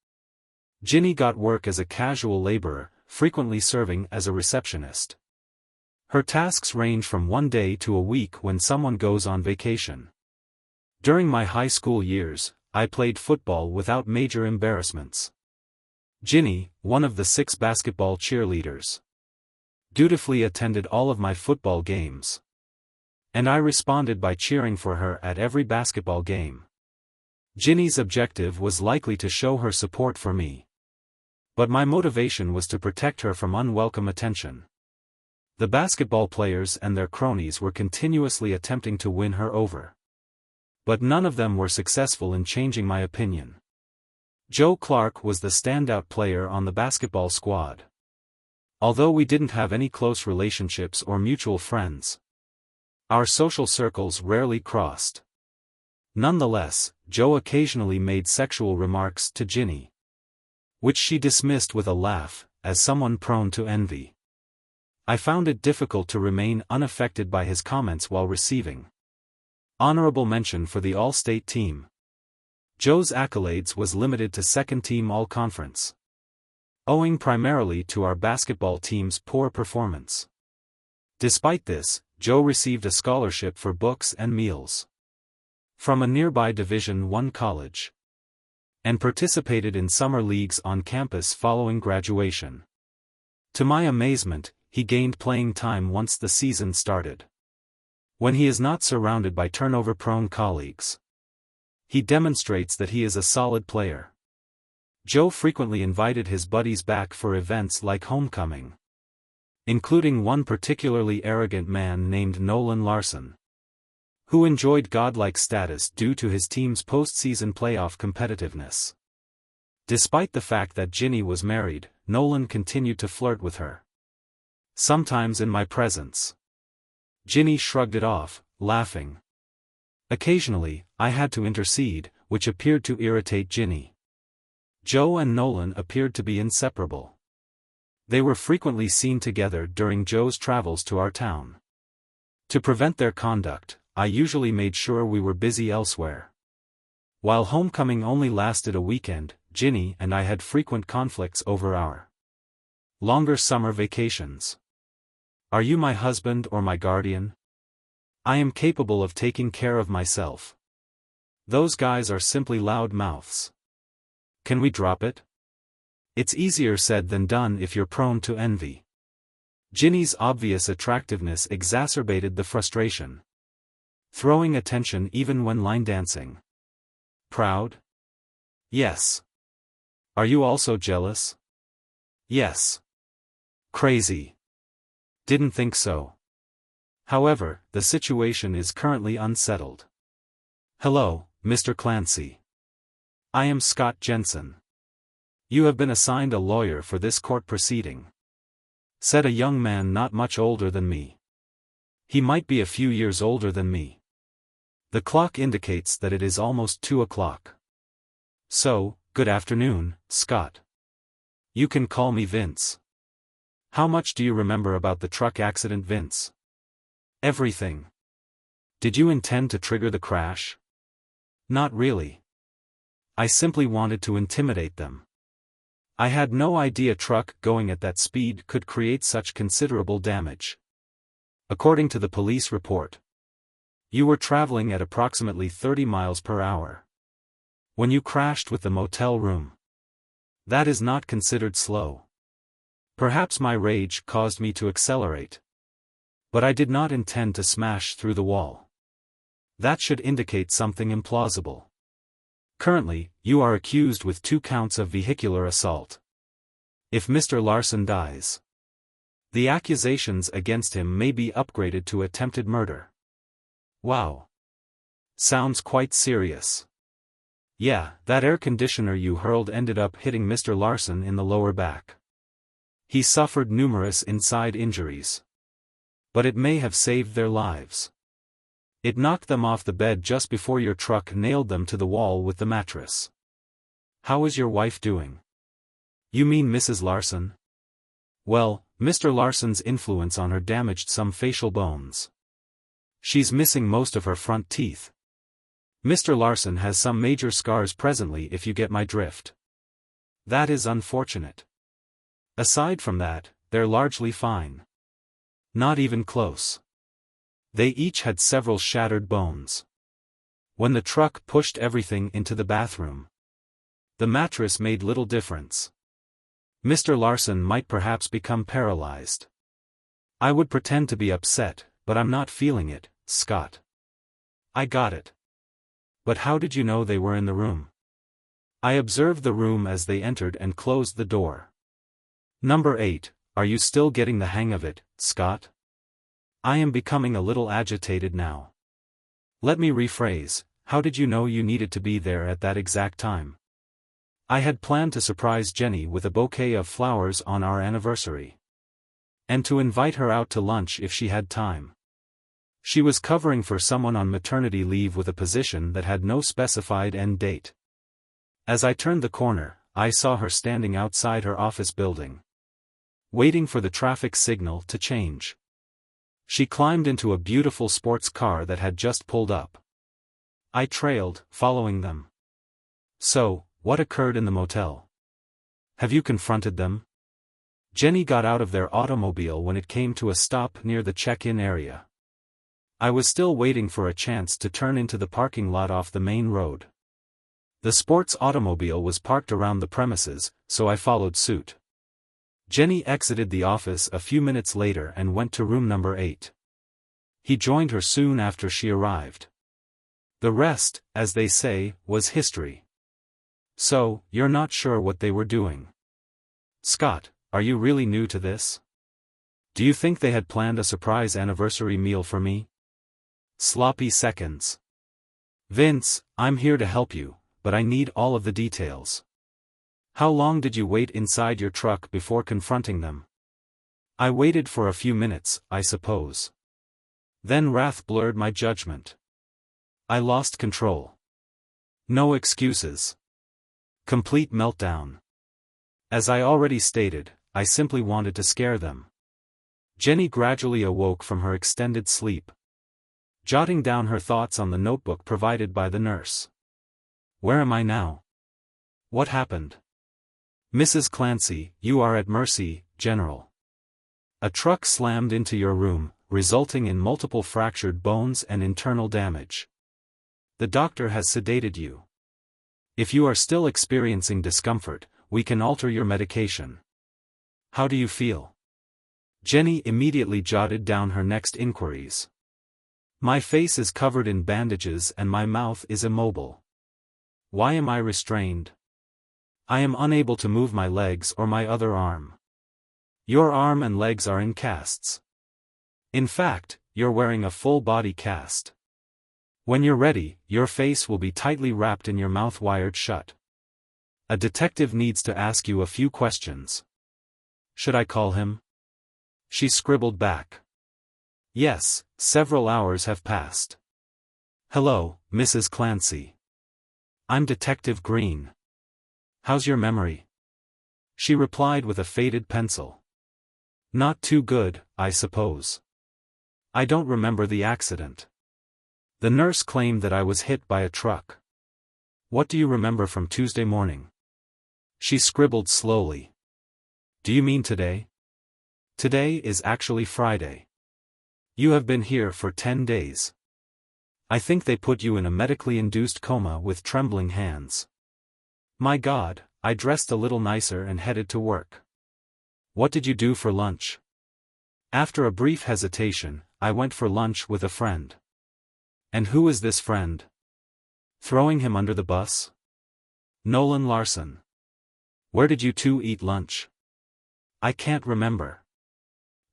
Ginny got work as a casual laborer, frequently serving as a receptionist. Her tasks range from one day to a week when someone goes on vacation. During my high school years, I played football without major embarrassments. Ginny, one of the 6 basketball cheerleaders, dutifully attended all of my football games. And I responded by cheering for her at every basketball game. Ginny's objective was likely to show her support for me. But my motivation was to protect her from unwelcome attention. The basketball players and their cronies were continuously attempting to win her over. But none of them were successful in changing my opinion. Joe Clark was the standout player on the basketball squad. Although we didn't have any close relationships or mutual friends, our social circles rarely crossed. Nonetheless, Joe occasionally made sexual remarks to Ginny, which she dismissed with a laugh, as someone prone to envy. I found it difficult to remain unaffected by his comments while receiving honorable mention for the All-State team. Joe's accolades was limited to second-team All-Conference, owing primarily to our basketball team's poor performance. Despite this, Joe received a scholarship for books and meals from a nearby Division I college, and participated in summer leagues on campus following graduation. To my amazement, he gained playing time once the season started. When he is not surrounded by turnover-prone colleagues, he demonstrates that he is a solid player. Joe frequently invited his buddies back for events like homecoming, including one particularly arrogant man named Nolan Larson, who enjoyed godlike status due to his team's postseason playoff competitiveness. Despite the fact that Ginny was married, Nolan continued to flirt with her, sometimes in my presence. Ginny shrugged it off, laughing. Occasionally, I had to intercede, which appeared to irritate Ginny. Joe and Nolan appeared to be inseparable. They were frequently seen together during Joe's travels to our town. To prevent their conduct, I usually made sure we were busy elsewhere. While homecoming only lasted a weekend, Ginny and I had frequent conflicts over our longer summer vacations. Are you my husband or my guardian? I am capable of taking care of myself. Those guys are simply loud mouths. Can we drop it? It's easier said than done if you're prone to envy. Ginny's obvious attractiveness exacerbated the frustration, throwing attention even when line dancing. Proud? Yes. Are you also jealous? Yes. Crazy. Didn't think so. However, the situation is currently unsettled. Hello, Mr. Clancy. I am Scott Jensen. You have been assigned a lawyer for this court proceeding," said a young man not much older than me. He might be a few years older than me. The clock indicates that it is almost 2 o'clock. "So, good afternoon, Scott. You can call me Vince. How much do you remember about the truck accident, Vince?" "Everything." "Did you intend to trigger the crash?" "Not really. I simply wanted to intimidate them. I had no idea a truck going at that speed could create such considerable damage. According to the police report, you were traveling at approximately 30 miles per hour when you crashed with the motel room. That is not considered slow. Perhaps my rage caused me to accelerate. But I did not intend to smash through the wall. That should indicate something implausible. Currently, you are accused with 2 counts of vehicular assault. If Mr. Larson dies, the accusations against him may be upgraded to attempted murder." "Wow. Sounds quite serious." "Yeah, that air conditioner you hurled ended up hitting Mr. Larson in the lower back. He suffered numerous inside injuries. But it may have saved their lives. It knocked them off the bed just before your truck nailed them to the wall with the mattress. How is your wife doing?" "You mean Mrs. Larson?" "Well, Mr. Larson's influence on her damaged some facial bones. She's missing most of her front teeth. Mr. Larson has some major scars presently, if you get my drift." "That is unfortunate. Aside from that, they're largely fine." "Not even close. They each had several shattered bones. When the truck pushed everything into the bathroom, the mattress made little difference. Mr. Larson might perhaps become paralyzed. I would pretend to be upset, but I'm not feeling it, Scott." "I got it. But how did you know they were in the room?" "I observed the room as they entered and closed the door." Number 8, are you still getting the hang of it, Scott? I am becoming a little agitated now. Let me rephrase, how did you know you needed to be there at that exact time? I had planned to surprise Jenny with a bouquet of flowers on our anniversary, and to invite her out to lunch if she had time. She was covering for someone on maternity leave with a position that had no specified end date. As I turned the corner, I saw her standing outside her office building, waiting for the traffic signal to change. She climbed into a beautiful sports car that had just pulled up. I trailed, following them. "So, what occurred in the motel? Have you confronted them?" Jenny got out of their automobile when it came to a stop near the check-in area. I was still waiting for a chance to turn into the parking lot off the main road. The sports automobile was parked around the premises, so I followed suit. Jenny exited the office a few minutes later and went to room number 8. He joined her soon after she arrived. The rest, as they say, was history. "So, you're not sure what they were doing? Scott, are you really new to this? Do you think they had planned a surprise anniversary meal for me?" Sloppy seconds. "Vince, I'm here to help you, but I need all of the details. How long did you wait inside your truck before confronting them?" "I waited for a few minutes, I suppose. Then wrath blurred my judgment. I lost control. No excuses. Complete meltdown. As I already stated, I simply wanted to scare them." Jenny gradually awoke from her extended sleep, jotting down her thoughts on the notebook provided by the nurse. "Where am I now? What happened?" "Mrs. Clancy, you are at mercy, General. A truck slammed into your room, resulting in multiple fractured bones and internal damage. The doctor has sedated you. If you are still experiencing discomfort, we can alter your medication. How do you feel?" Jenny immediately jotted down her next inquiries. "My face is covered in bandages and my mouth is immobile. Why am I restrained? I am unable to move my legs or my other arm. Your arm and legs are in casts. In fact, you're wearing a full-body cast. When you're ready, your face will be tightly wrapped and your mouth wired shut. A detective needs to ask you a few questions. Should I call him? She scribbled back. Yes, several hours have passed. Hello, Mrs. Clancy. I'm Detective Green. How's your memory? She replied with a faded pencil. Not too good, I suppose. I don't remember the accident. The nurse claimed that I was hit by a truck. What do you remember from Tuesday morning? She scribbled slowly. Do you mean today? Today is actually Friday. You have been here for 10 days. I think they put you in a medically induced coma with trembling hands. My God, I dressed a little nicer and headed to work. What did you do for lunch? After a brief hesitation, I went for lunch with a friend. And who is this friend? Throwing him under the bus? Nolan Larson. Where did you two eat lunch? I can't remember.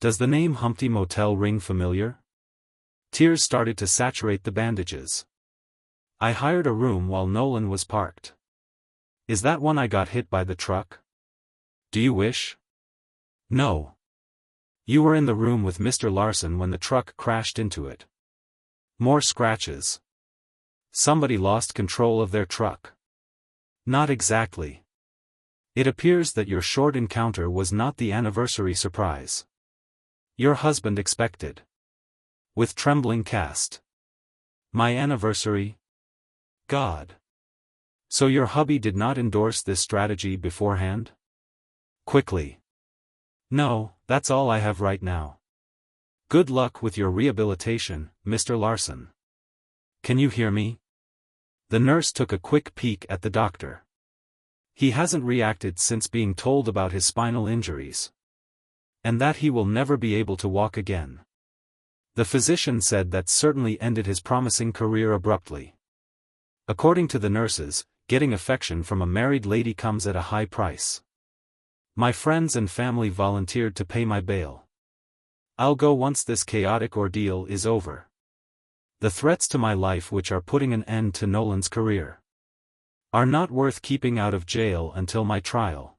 Does the name Humpty Motel ring familiar? Tears started to saturate the bandages. I hired a room while Nolan was parked. Is that when I got hit by the truck? Do you wish? No. You were in the room with Mr. Larson when the truck crashed into it. More scratches. Somebody lost control of their truck. Not exactly. It appears that your short encounter was not the anniversary surprise your husband expected. With trembling cast. My anniversary? God. So your hubby did not endorse this strategy beforehand? Quickly. No, that's all I have right now. Good luck with your rehabilitation, Mr. Larson. Can you hear me? The nurse took a quick peek at the doctor. He hasn't reacted since being told about his spinal injuries. And that he will never be able to walk again. The physician said that certainly ended his promising career abruptly. According to the nurses, getting affection from a married lady comes at a high price. My friends and family volunteered to pay my bail. I'll go once this chaotic ordeal is over. The threats to my life which are putting an end to Nolan's career are not worth keeping out of jail until my trial.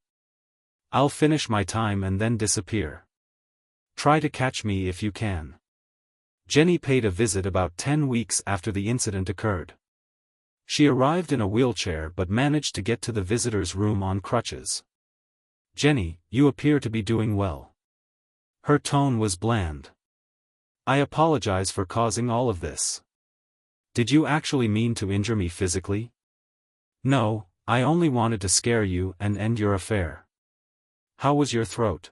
I'll finish my time and then disappear. Try to catch me if you can. Jenny paid a visit about 10 weeks after the incident occurred. She arrived in a wheelchair but managed to get to the visitor's room on crutches. Jenny, you appear to be doing well. Her tone was bland. I apologize for causing all of this. Did you actually mean to injure me physically? No, I only wanted to scare you and end your affair. How was your throat?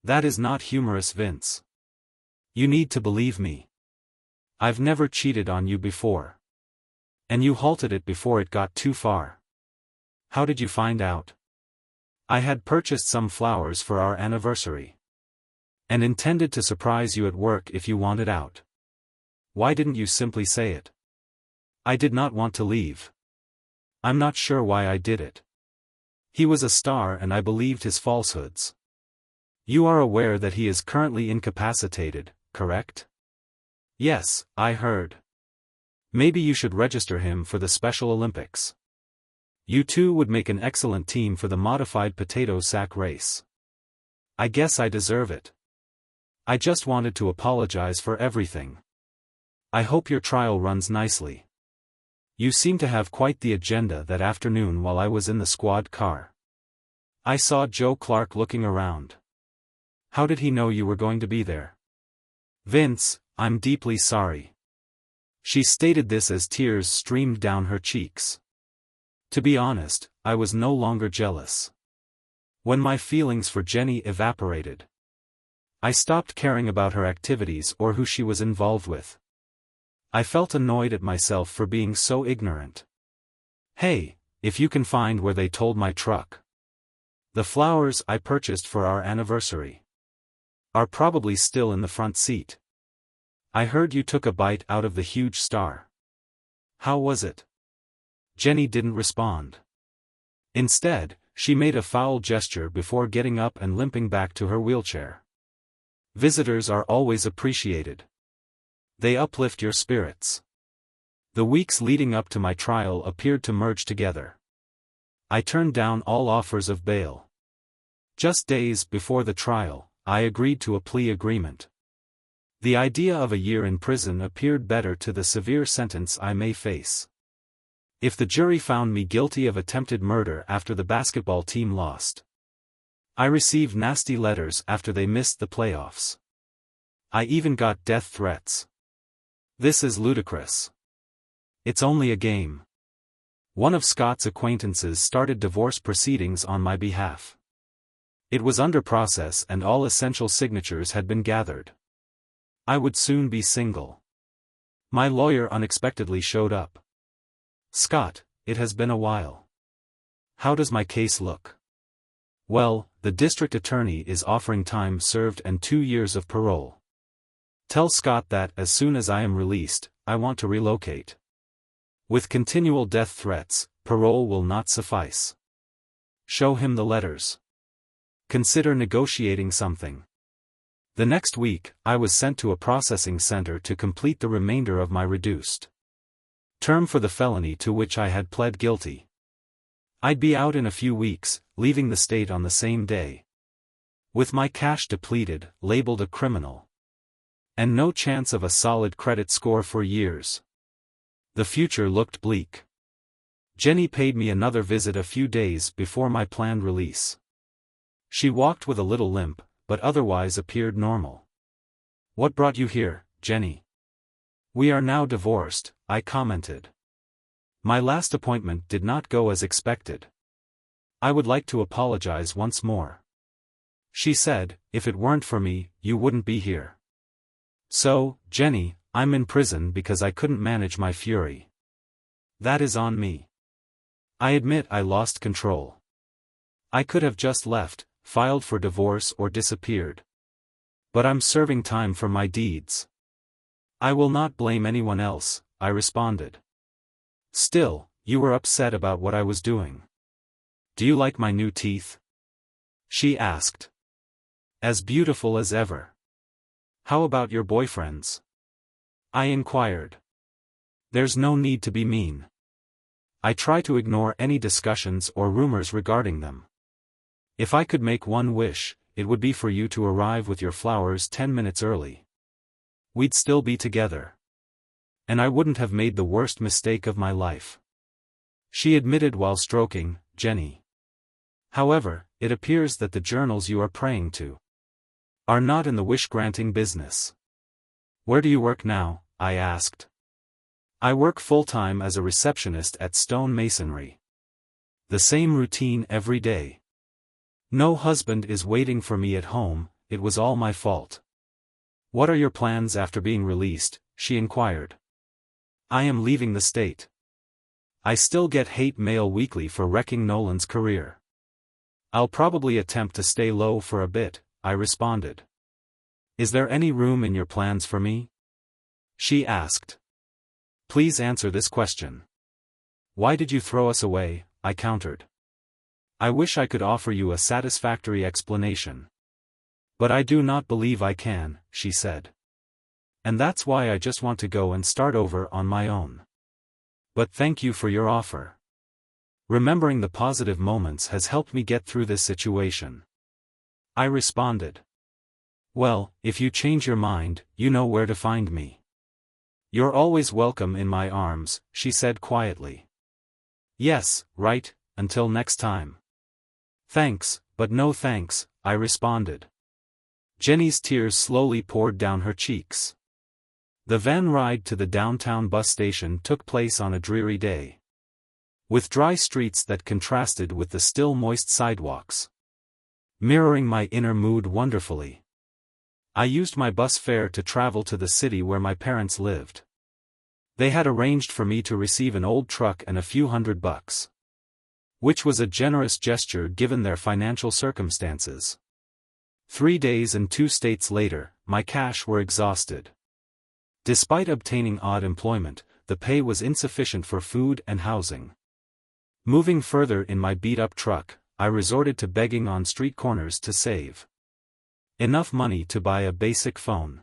That is not humorous, Vince. You need to believe me. I've never cheated on you before. And you halted it before it got too far. How did you find out? I had purchased some flowers for our anniversary. And intended to surprise you at work if you wanted out. Why didn't you simply say it? I did not want to leave. I'm not sure why I did it. He was a star and I believed his falsehoods. You are aware that he is currently incapacitated, correct? Yes, I heard. Maybe you should register him for the Special Olympics. You two would make an excellent team for the modified potato sack race. I guess I deserve it. I just wanted to apologize for everything. I hope your trial runs nicely. You seem to have quite the agenda that afternoon while I was in the squad car. I saw Joe Clark looking around. How did he know you were going to be there? Vince, I'm deeply sorry. She stated this as tears streamed down her cheeks. To be honest, I was no longer jealous. When my feelings for Jenny evaporated, I stopped caring about her activities or who she was involved with. I felt annoyed at myself for being so ignorant. Hey, if you can find where they told my truck. The flowers I purchased for our anniversary are probably still in the front seat. I heard you took a bite out of the huge star. How was it? Jenny didn't respond. Instead, she made a foul gesture before getting up and limping back to her wheelchair. Visitors are always appreciated. They uplift your spirits. The weeks leading up to my trial appeared to merge together. I turned down all offers of bail. Just days before the trial, I agreed to a plea agreement. The idea of a year in prison appeared better to the severe sentence I may face. If the jury found me guilty of attempted murder after the basketball team lost. I received nasty letters after they missed the playoffs. I even got death threats. This is ludicrous. It's only a game. One of Scott's acquaintances started divorce proceedings on my behalf. It was under process and all essential signatures had been gathered. I would soon be single. My lawyer unexpectedly showed up. Scott, it has been a while. How does my case look? Well, the district attorney is offering time served and 2 years of parole. Tell Scott that as soon as I am released, I want to relocate. With continual death threats, parole will not suffice. Show him the letters. Consider negotiating something. The next week, I was sent to a processing center to complete the remainder of my reduced term for the felony to which I had pled guilty. I'd be out in a few weeks, leaving the state on the same day. With my cash depleted, labeled a criminal. And no chance of a solid credit score for years. The future looked bleak. Jenny paid me another visit a few days before my planned release. She walked with a little limp, but otherwise appeared normal. What brought you here, Jenny? We are now divorced, I commented. My last appointment did not go as expected. I would like to apologize once more. She said, if it weren't for me, you wouldn't be here. So, Jenny, I'm in prison because I couldn't manage my fury. That is on me. I admit I lost control. I could have just left, filed for divorce or disappeared. But I'm serving time for my deeds. I will not blame anyone else, I responded. Still, you were upset about what I was doing. Do you like my new teeth? She asked. As beautiful as ever. How about your boyfriends? I inquired. There's no need to be mean. I try to ignore any discussions or rumors regarding them. If I could make one wish, it would be for you to arrive with your flowers 10 minutes early. We'd still be together. And I wouldn't have made the worst mistake of my life. She admitted while stroking Jenny. However, it appears that the journals you are praying to are not in the wish-granting business. Where do you work now? I asked. I work full-time as a receptionist at Stone Masonry. The same routine every day. No husband is waiting for me at home, it was all my fault. What are your plans after being released? She inquired. I am leaving the state. I still get hate mail weekly for wrecking Nolan's career. I'll probably attempt to stay low for a bit, I responded. Is there any room in your plans for me? She asked. Please answer this question. Why did you throw us away? I countered. I wish I could offer you a satisfactory explanation. But I do not believe I can, she said. And that's why I just want to go and start over on my own. But thank you for your offer. Remembering the positive moments has helped me get through this situation. I responded. Well, if you change your mind, you know where to find me. You're always welcome in my arms, she said quietly. Yes, right, until next time. Thanks, but no thanks, I responded. Jenny's tears slowly poured down her cheeks. The van ride to the downtown bus station took place on a dreary day. With dry streets that contrasted with the still moist sidewalks, mirroring my inner mood wonderfully. I used my bus fare to travel to the city where my parents lived. They had arranged for me to receive an old truck and a few $100, which was a generous gesture given their financial circumstances. 3 days and 2 states later, my cash were exhausted. Despite obtaining odd employment, the pay was insufficient for food and housing. Moving further in my beat-up truck, I resorted to begging on street corners to save enough money to buy a basic phone.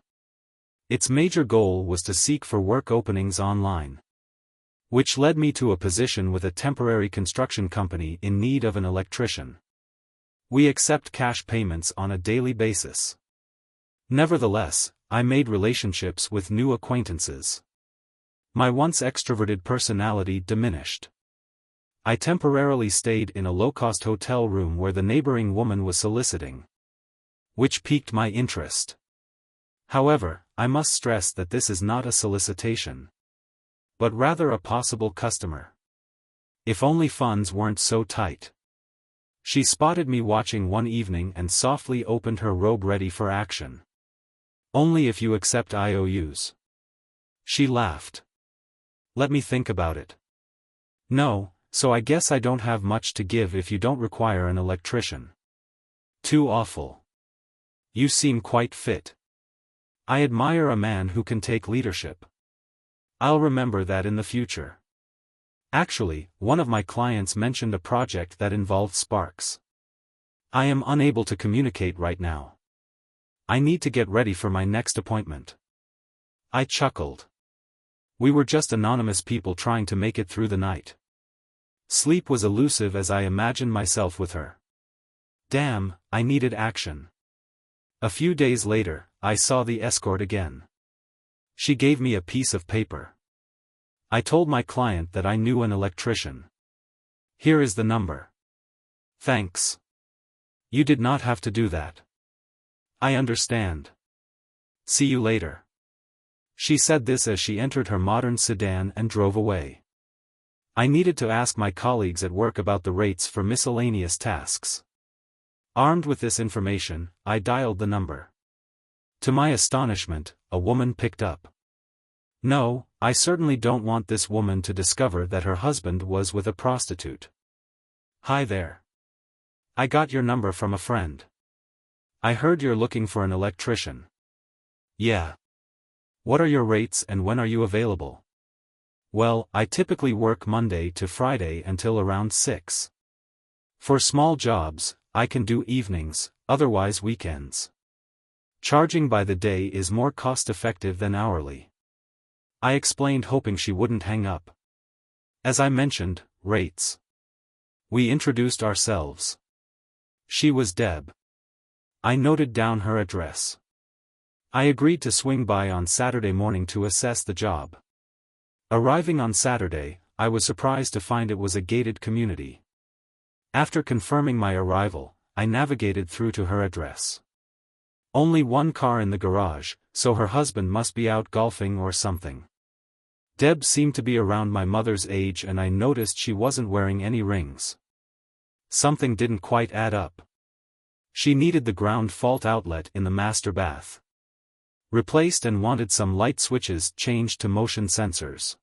Its major goal was to seek for work openings online. which led me to a position with a temporary construction company in need of an electrician. We accept cash payments on a daily basis. Nevertheless, I made relationships with new acquaintances. My once extroverted personality diminished. I temporarily stayed in a low-cost hotel room where the neighboring woman was soliciting, which piqued my interest. However, I must stress that this is not a solicitation, but rather a possible customer. If only funds weren't so tight. She spotted me watching one evening and softly opened her robe ready for action. "Only if you accept IOUs." She laughed. "Let me think about it." "No, so I guess I don't have much to give if you don't require an electrician." "Too awful. You seem quite fit. I admire a man who can take leadership. I'll remember that in the future." Actually, one of my clients mentioned a project that involved sparks. "I am unable to communicate right now. I need to get ready for my next appointment." I chuckled. We were just anonymous people trying to make it through the night. Sleep was elusive as I imagined myself with her. Damn, I needed action. A few days later, I saw the escort again. She gave me a piece of paper. I told my client that I knew an electrician. "Here is the number." "Thanks. You did not have to do that." "I understand. See you later." She said this as she entered her modern sedan and drove away. I needed to ask my colleagues at work about the rates for miscellaneous tasks. Armed with this information, I dialed the number. To my astonishment, a woman picked up. No, I certainly don't want this woman to discover that her husband was with a prostitute. "Hi there. I got your number from a friend. I heard you're looking for an electrician." "Yeah. What are your rates and when are you available?" "Well, I typically work Monday to Friday until around 6. For small jobs, I can do evenings, otherwise weekends. Charging by the day is more cost-effective than hourly." I explained, hoping she wouldn't hang up. As I mentioned, rates. We introduced ourselves. She was Deb. I noted down her address. I agreed to swing by on Saturday morning to assess the job. Arriving on Saturday, I was surprised to find it was a gated community. After confirming my arrival, I navigated through to her address. Only one car in the garage, so her husband must be out golfing or something. Deb seemed to be around my mother's age and I noticed she wasn't wearing any rings. Something didn't quite add up. She needed the ground fault outlet in the master bath replaced and wanted some light switches changed to motion sensors.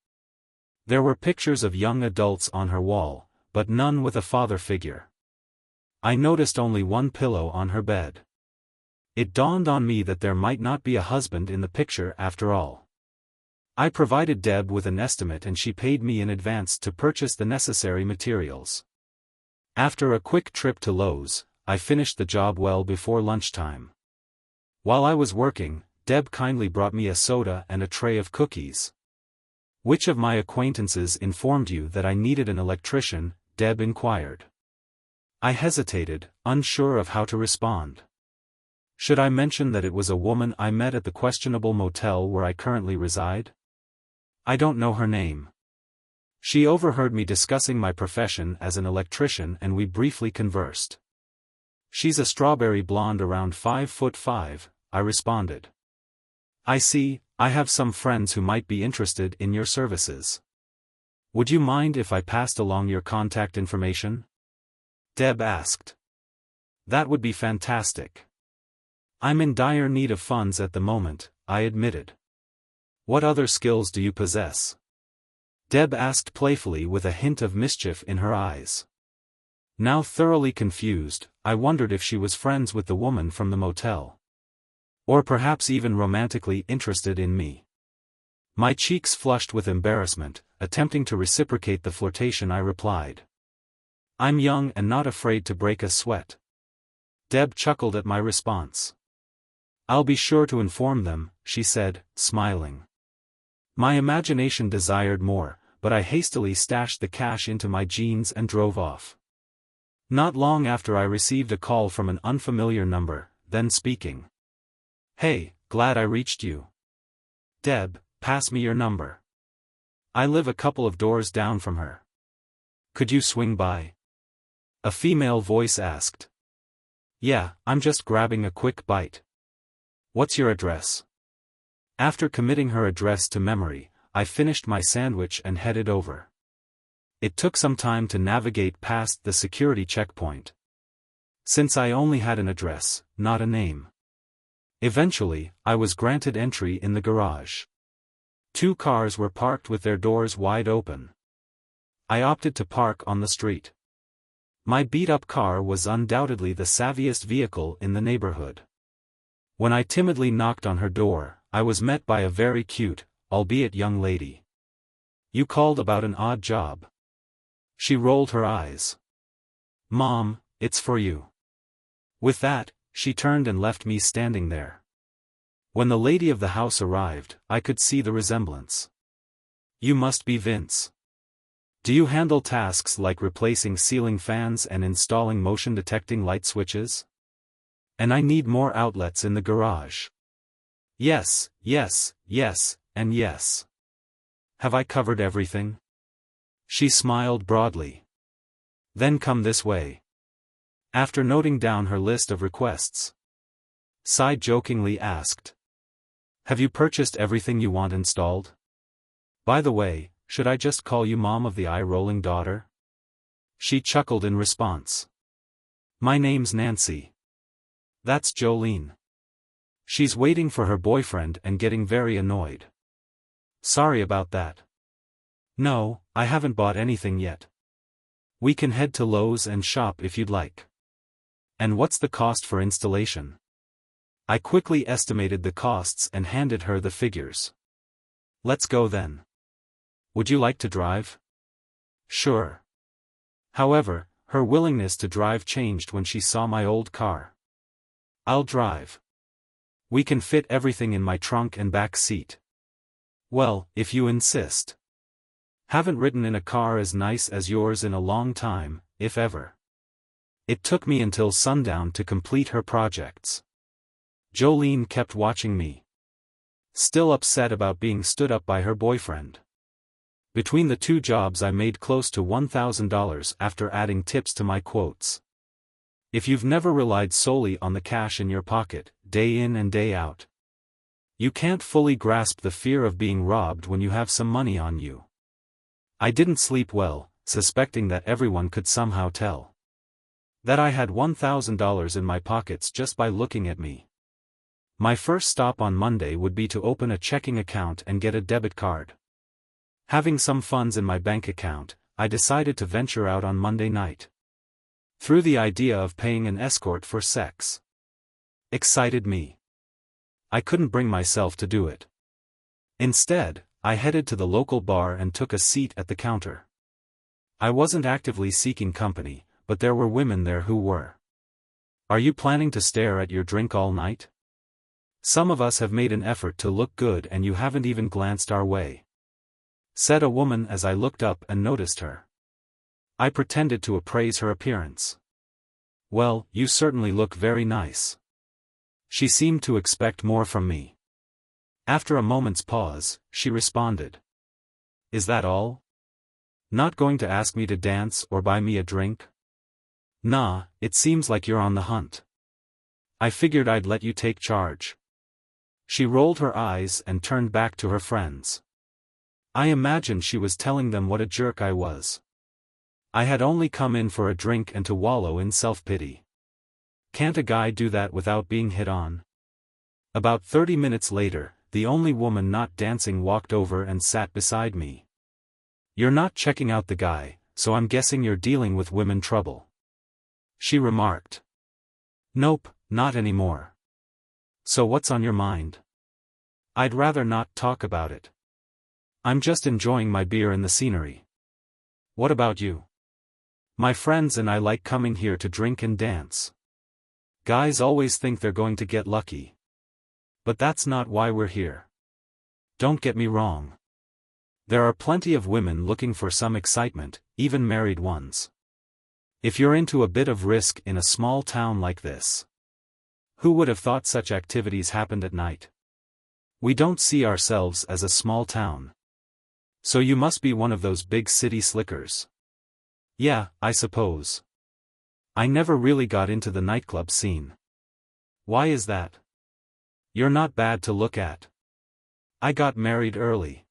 There were pictures of young adults on her wall, but none with a father figure. I noticed only one pillow on her bed. It dawned on me that there might not be a husband in the picture after all. I provided Deb with an estimate and she paid me in advance to purchase the necessary materials. After a quick trip to Lowe's, I finished the job well before lunchtime. While I was working, Deb kindly brought me a soda and a tray of cookies. "Which of my acquaintances informed you that I needed an electrician?" Deb inquired. I hesitated, unsure of how to respond. Should I mention that it was a woman I met at the questionable motel where I currently reside? "I don't know her name." She overheard me discussing my profession as an electrician and we briefly conversed. "She's a strawberry blonde around 5'5", I responded. "I see, I have some friends who might be interested in your services. Would you mind if I passed along your contact information?" Deb asked. "That would be fantastic. I'm in dire need of funds at the moment," I admitted. "What other skills do you possess?" Deb asked playfully with a hint of mischief in her eyes. Now thoroughly confused, I wondered if she was friends with the woman from the motel. Or perhaps even romantically interested in me. My cheeks flushed with embarrassment, attempting to reciprocate the flirtation I replied. "I'm young and not afraid to break a sweat." Deb chuckled at my response. "I'll be sure to inform them," she said, smiling. My imagination desired more, but I hastily stashed the cash into my jeans and drove off. Not long after I received a call from an unfamiliar number, then speaking. "Hey, glad I reached you. Deb, pass me your number. I live a couple of doors down from her. Could you swing by?" A female voice asked. "Yeah, I'm just grabbing a quick bite. What's your address?" After committing her address to memory, I finished my sandwich and headed over. It took some time to navigate past the security checkpoint, since I only had an address, not a name. Eventually, I was granted entry in the garage. 2 cars were parked with their doors wide open. I opted to park on the street. My beat-up car was undoubtedly the savviest vehicle in the neighborhood. When I timidly knocked on her door, I was met by a very cute, albeit young lady. "You called about an odd job." She rolled her eyes. "Mom, it's for you." With that, she turned and left me standing there. When the lady of the house arrived, I could see the resemblance. "You must be Vince. Do you handle tasks like replacing ceiling fans and installing motion-detecting light switches? And I need more outlets in the garage." "Yes, yes, yes, and yes. Have I covered everything?" She smiled broadly. "Then come this way." After noting down her list of requests, Sai jokingly asked, "Have you purchased everything you want installed? By the way, should I just call you Mom of the Eye-Rolling Daughter?" She chuckled in response. "My name's Nancy. That's Jolene. She's waiting for her boyfriend and getting very annoyed. Sorry about that." "No, I haven't bought anything yet. We can head to Lowe's and shop if you'd like." "And what's the cost for installation?" I quickly estimated the costs and handed her the figures. "Let's go then. Would you like to drive?" "Sure." However, her willingness to drive changed when she saw my old car. "I'll drive. We can fit everything in my trunk and back seat." "Well, if you insist. Haven't ridden in a car as nice as yours in a long time, if ever." It took me until sundown to complete her projects. Jolene kept watching me, still upset about being stood up by her boyfriend. Between the 2 jobs I made close to $1,000 after adding tips to my quotes. If you've never relied solely on the cash in your pocket, day in and day out, you can't fully grasp the fear of being robbed when you have some money on you. I didn't sleep well, suspecting that everyone could somehow tell that I had $1,000 in my pockets just by looking at me. My first stop on Monday would be to open a checking account and get a debit card. Having some funds in my bank account, I decided to venture out on Monday night. Through the idea of paying an escort for sex excited me. I couldn't bring myself to do it. Instead, I headed to the local bar and took a seat at the counter. I wasn't actively seeking company, but there were women there who were. "Are you planning to stare at your drink all night? Some of us have made an effort to look good and you haven't even glanced our way," said a woman as I looked up and noticed her. I pretended to appraise her appearance. "Well, you certainly look very nice." She seemed to expect more from me. After a moment's pause, she responded. "Is that all? Not going to ask me to dance or buy me a drink?" "Nah, it seems like you're on the hunt. I figured I'd let you take charge." She rolled her eyes and turned back to her friends. I imagined she was telling them what a jerk I was. I had only come in for a drink and to wallow in self-pity. Can't a guy do that without being hit on? About 30 minutes later, the only woman not dancing walked over and sat beside me. "You're not checking out the guy, so I'm guessing you're dealing with women trouble," she remarked. "Nope, not anymore." "So what's on your mind?" "I'd rather not talk about it. I'm just enjoying my beer and the scenery." "What about you?" "My friends and I like coming here to drink and dance. Guys always think they're going to get lucky. But that's not why we're here. Don't get me wrong. There are plenty of women looking for some excitement, even married ones. If you're into a bit of risk in a small town like this. Who would have thought such activities happened at night? We don't see ourselves as a small town. So you must be one of those big city slickers. Yeah, I suppose. I never really got into the nightclub scene. Why is that? You're not bad to look at. I got married early.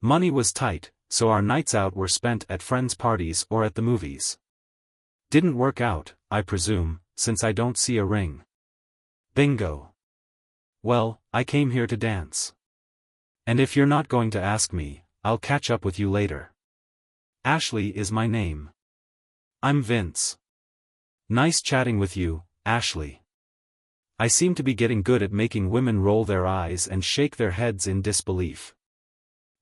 Money was tight, so our nights out were spent at friends' parties or at the movies. Didn't work out, I presume, since I don't see a ring. Bingo. Well, I came here to dance. And if you're not going to ask me, I'll catch up with you later. Ashley is my name. I'm Vince. Nice chatting with you, Ashley. I seem to be getting good at making women roll their eyes and shake their heads in disbelief.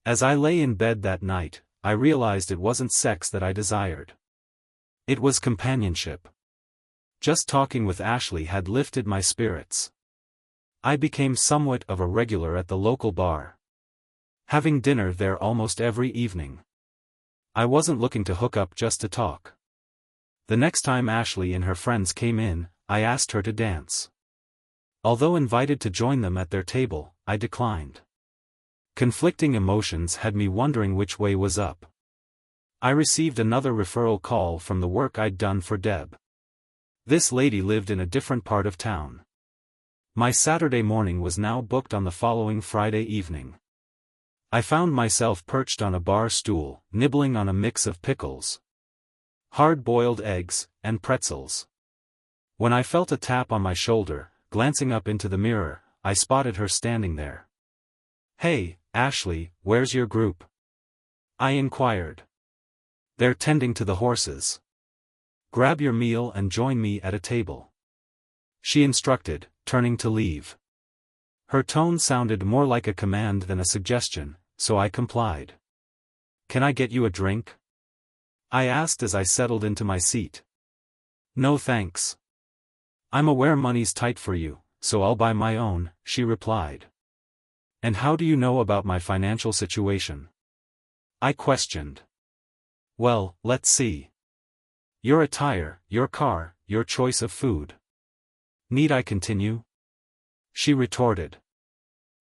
As I lay in bed that night, I realized it wasn't sex that I desired. It was companionship. Just talking with Ashley had lifted my spirits. I became somewhat of a regular at the local bar. Having dinner there almost every evening. I wasn't looking to hook up just to talk. The next time Ashley and her friends came in, I asked her to dance. Although invited to join them at their table, I declined. Conflicting emotions had me wondering which way was up. I received another referral call from the work I'd done for Deb. This lady lived in a different part of town. My Saturday morning was now booked on the following Friday evening. I found myself perched on a bar stool, nibbling on a mix of pickles, hard-boiled eggs, and pretzels. When I felt a tap on my shoulder, glancing up into the mirror, I spotted her standing there. "Hey, Ashley, where's your group?" I inquired. "They're tending to the horses. Grab your meal and join me at a table," she instructed, turning to leave. Her tone sounded more like a command than a suggestion, so I complied. "Can I get you a drink?" I asked as I settled into my seat. "No thanks. I'm aware money's tight for you, so I'll buy my own," she replied. "And how do you know about my financial situation?" I questioned. "Well, let's see. Your attire, your car, your choice of food. Need I continue?" She retorted.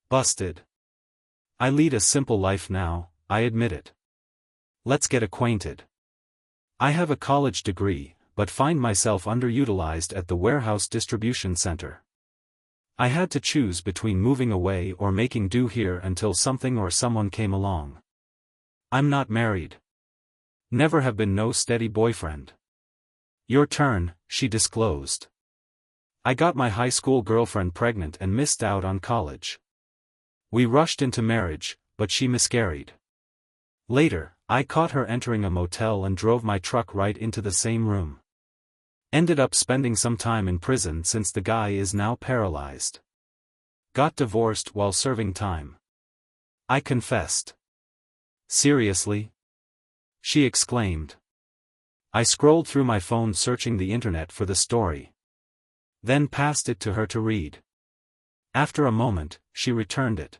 "Busted. I lead a simple life now, I admit it. Let's get acquainted. I have a college degree, but find myself underutilized at the warehouse distribution center. I had to choose between moving away or making do here until something or someone came along. I'm not married. Never have been no steady boyfriend." "Your turn," she disclosed. "I got my high school girlfriend pregnant and missed out on college. We rushed into marriage, but she miscarried. Later, I caught her entering a motel and drove my truck right into the same room. Ended up spending some time in prison since the guy is now paralyzed. Got divorced while serving time." I confessed. "Seriously?" she exclaimed. I scrolled through my phone searching the internet for the story. Then passed it to her to read. After a moment, she returned it.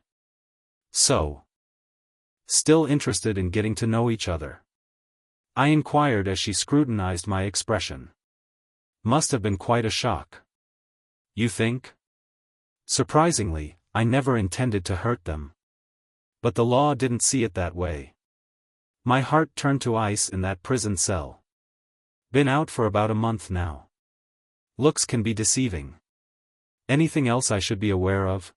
"So, still interested in getting to know each other?" I inquired as she scrutinized my expression. "Must have been quite a shock." "You think?" Surprisingly, I never intended to hurt them. But the law didn't see it that way. My heart turned to ice in that prison cell. Been out for about a month now. Looks can be deceiving. Anything else I should be aware of?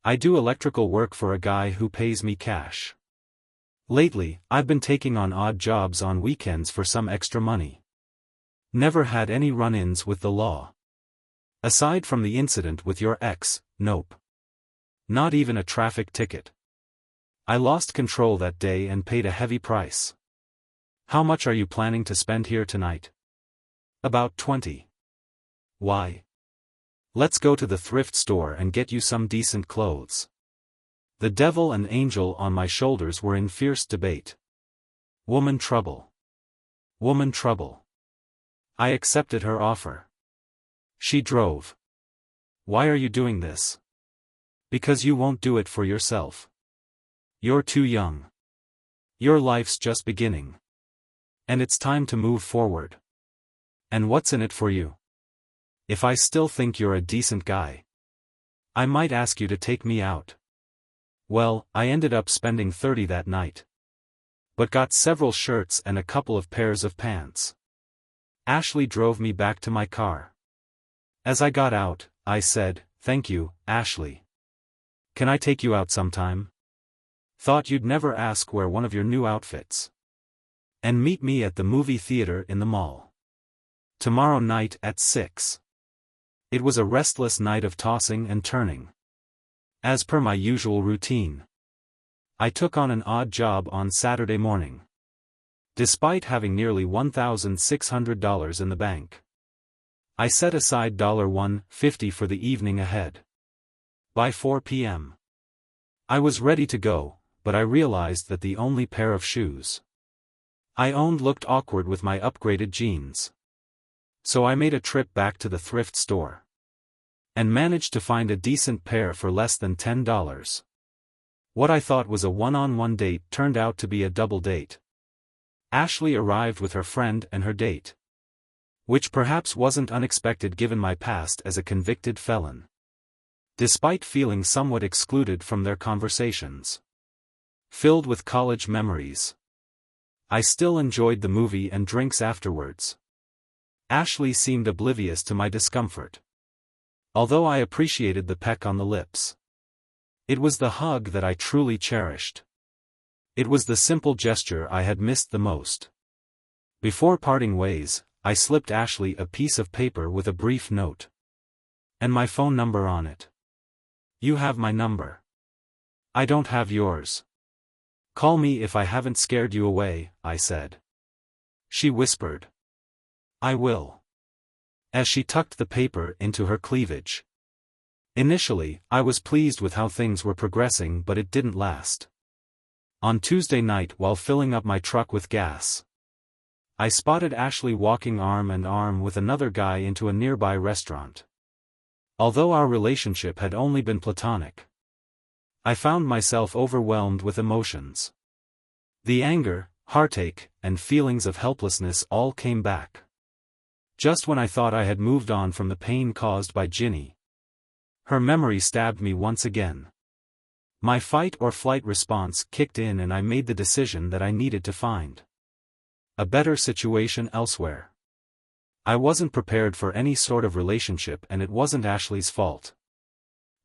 I do electrical work for a guy who pays me cash. Lately, I've been taking on odd jobs on weekends for some extra money. Never had any run-ins with the law. Aside from the incident with your ex, nope. Not even a traffic ticket. I lost control that day and paid a heavy price. How much are you planning to spend here tonight? About 20. Why? Let's go to the thrift store and get you some decent clothes. The devil and angel on my shoulders were in fierce debate. Woman trouble. Woman trouble. I accepted her offer. She drove. "Why are you doing this?" "Because you won't do it for yourself. You're too young." Your life's just beginning. And it's time to move forward. And what's in it for you? If I still think you're a decent guy, I might ask you to take me out. Well, I ended up spending $30 that night. But got several shirts and a couple of pairs of pants. Ashley drove me back to my car. As I got out, I said, "Thank you, Ashley. Can I take you out sometime? Thought you'd never ask where one of your new outfits. And meet me at the movie theater in the mall. Tomorrow night at 6. It was a restless night of tossing and turning. As per my usual routine, I took on an odd job on Saturday morning. Despite having nearly $1,600 in the bank, I set aside $150 for the evening ahead. By 4 p.m., I was ready to go, but I realized that the only pair of shoes I owned looked awkward with my upgraded jeans. So I made a trip back to the thrift store and managed to find a decent pair for less than $10. What I thought was a one-on-one date turned out to be a double date. Ashley arrived with her friend and her date, which perhaps wasn't unexpected given my past as a convicted felon. Despite feeling somewhat excluded from their conversations, filled with college memories, I still enjoyed the movie and drinks afterwards. Ashley seemed oblivious to my discomfort, although I appreciated the peck on the lips. It was the hug that I truly cherished. It was the simple gesture I had missed the most. Before parting ways, I slipped Ashley a piece of paper with a brief note and my phone number on it. "You have my number. I don't have yours. Call me if I haven't scared you away," I said. She whispered, "I will," as she tucked the paper into her cleavage. Initially, I was pleased with how things were progressing, but it didn't last. On Tuesday night, while filling up my truck with gas, I spotted Ashley walking arm in arm with another guy into a nearby restaurant. Although our relationship had only been platonic, I found myself overwhelmed with emotions. The anger, heartache, and feelings of helplessness all came back. Just when I thought I had moved on from the pain caused by Ginny, her memory stabbed me once again. My fight or flight response kicked in and I made the decision that I needed to find a better situation elsewhere. I wasn't prepared for any sort of relationship, and it wasn't Ashley's fault.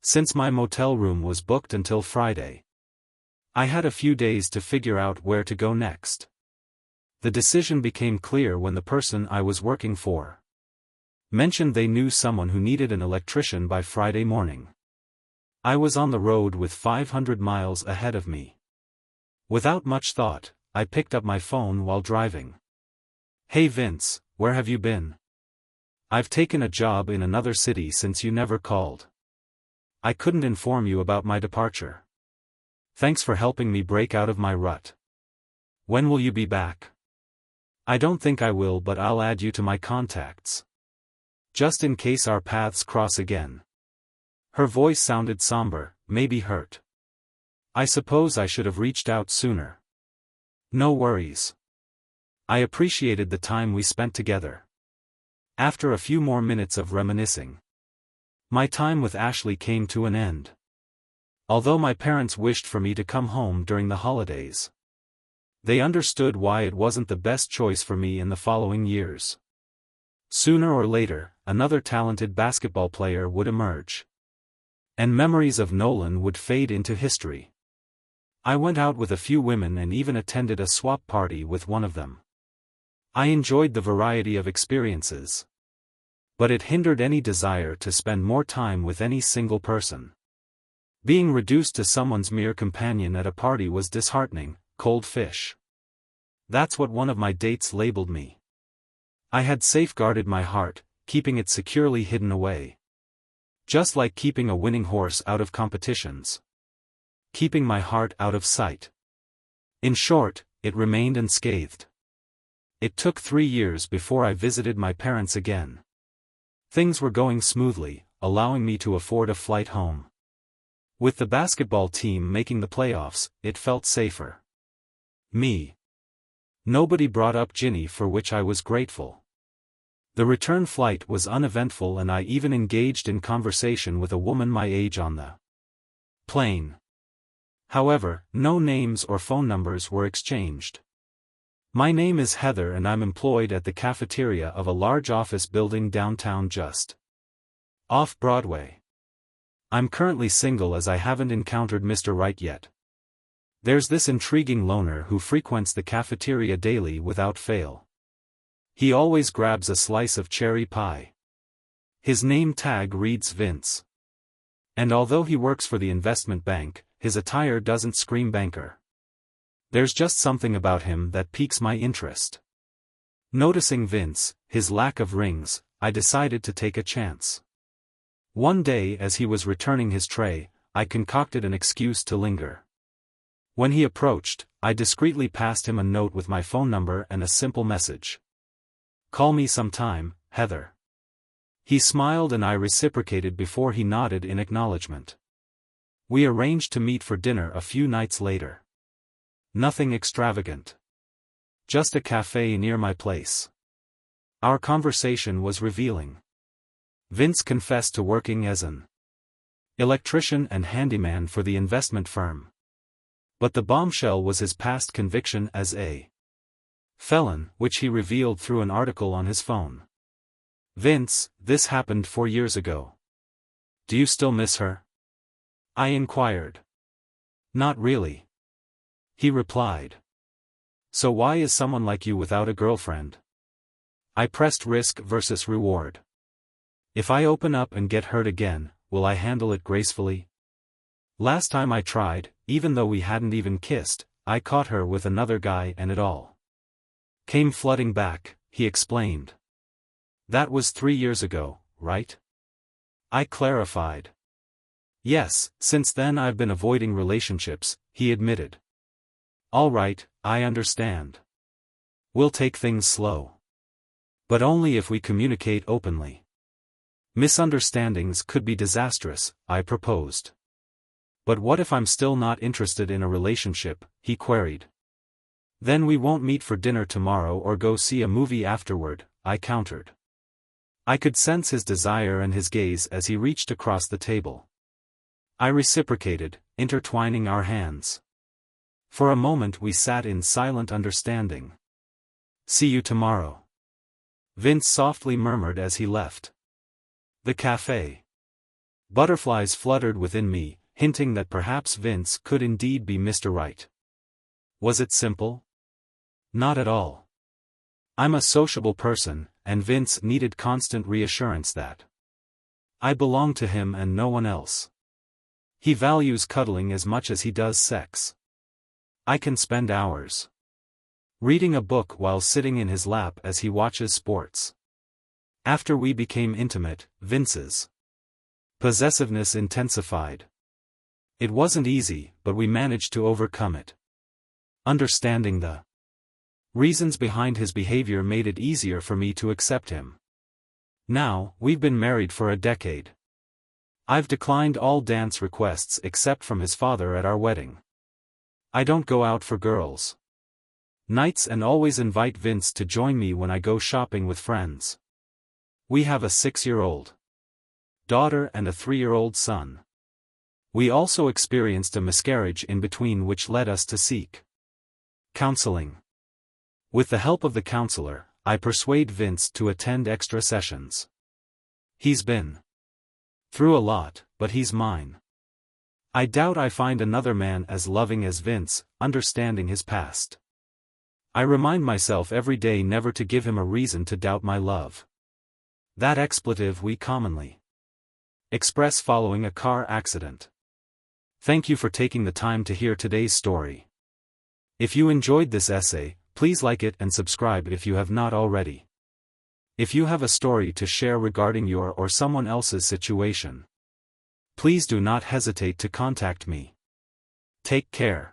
Since my motel room was booked until Friday, I had a few days to figure out where to go next. The decision became clear when the person I was working for mentioned they knew someone who needed an electrician by Friday morning. I was on the road with 500 miles ahead of me. Without much thought, I picked up my phone while driving. "Hey Vince, where have you been? I've taken a job in another city since you never called. I couldn't inform you about my departure. Thanks for helping me break out of my rut. When will you be back? I don't think I will, but I'll add you to my contacts, just in case our paths cross again." Her voice sounded somber, maybe hurt. I suppose I should have reached out sooner. "No worries. I appreciated the time we spent together." After a few more minutes of reminiscing, my time with Ashley came to an end. Although my parents wished for me to come home during the holidays, they understood why it wasn't the best choice for me in the following years. Sooner or later, another talented basketball player would emerge, and memories of Nolan would fade into history. I went out with a few women and even attended a swap party with one of them. I enjoyed the variety of experiences, but it hindered any desire to spend more time with any single person. Being reduced to someone's mere companion at a party was disheartening. Cold fish. That's what one of my dates labeled me. I had safeguarded my heart, keeping it securely hidden away. Just like keeping a winning horse out of competitions. Keeping my heart out of sight. In short, it remained unscathed. It took 3 years before I visited my parents again. Things were going smoothly, allowing me to afford a flight home. With the basketball team making the playoffs, it felt safer. Me. Nobody brought up Ginny, for which I was grateful. The return flight was uneventful, and I even engaged in conversation with a woman my age on the plane. However, no names or phone numbers were exchanged. My name is Heather and I'm employed at the cafeteria of a large office building downtown just off Broadway. I'm currently single as I haven't encountered Mr. Right yet. There's this intriguing loner who frequents the cafeteria daily without fail. He always grabs a slice of cherry pie. His name tag reads Vince. And although he works for the investment bank, his attire doesn't scream banker. There's just something about him that piques my interest. Noticing Vince, his lack of rings, I decided to take a chance. One day as he was returning his tray, I concocted an excuse to linger. When he approached, I discreetly passed him a note with my phone number and a simple message. "Call me sometime, Heather." He smiled and I reciprocated before he nodded in acknowledgement. We arranged to meet for dinner a few nights later. Nothing extravagant. Just a cafe near my place. Our conversation was revealing. Vince confessed to working as an electrician and handyman for the investment firm. But the bombshell was his past conviction as a felon, which he revealed through an article on his phone. "Vince, this happened 4 years ago. Do you still miss her?" I inquired. "Not really," he replied. "So why is someone like you without a girlfriend?" I pressed risk versus reward. If I open up and get hurt again, will I handle it gracefully? Last time I tried, even though we hadn't even kissed, I caught her with another guy and it all came flooding back, he explained. "That was 3 years ago, right?" I clarified. "Yes, since then I've been avoiding relationships," he admitted. "All right, I understand. We'll take things slow. But only if we communicate openly. Misunderstandings could be disastrous," I proposed. "But what if I'm still not interested in a relationship?" he queried. "Then we won't meet for dinner tomorrow or go see a movie afterward," I countered. I could sense his desire and his gaze as he reached across the table. I reciprocated, intertwining our hands. For a moment we sat in silent understanding. "See you tomorrow," Vince softly murmured as he left the cafe. Butterflies fluttered within me, hinting that perhaps Vince could indeed be Mr. Right. Was it simple? Not at all. I'm a sociable person, and Vince needed constant reassurance that I belong to him and no one else. He values cuddling as much as he does sex. I can spend hours reading a book while sitting in his lap as he watches sports. After we became intimate, Vince's possessiveness intensified. It wasn't easy, but we managed to overcome it. Understanding the reasons behind his behavior made it easier for me to accept him. Now, we've been married for a decade. I've declined all dance requests except from his father at our wedding. I don't go out for girls' nights and always invite Vince to join me when I go shopping with friends. We have a 6-year-old daughter and a 3-year-old son. We also experienced a miscarriage in between, which led us to seek counseling. With the help of the counselor, I persuade Vince to attend extra sessions. He's been through a lot, but he's mine. I doubt I find another man as loving as Vince, understanding his past. I remind myself every day never to give him a reason to doubt my love. That expletive we commonly express following a car accident. Thank you for taking the time to hear today's story. If you enjoyed this essay, please like it and subscribe if you have not already. If you have a story to share regarding your or someone else's situation, please do not hesitate to contact me. Take care.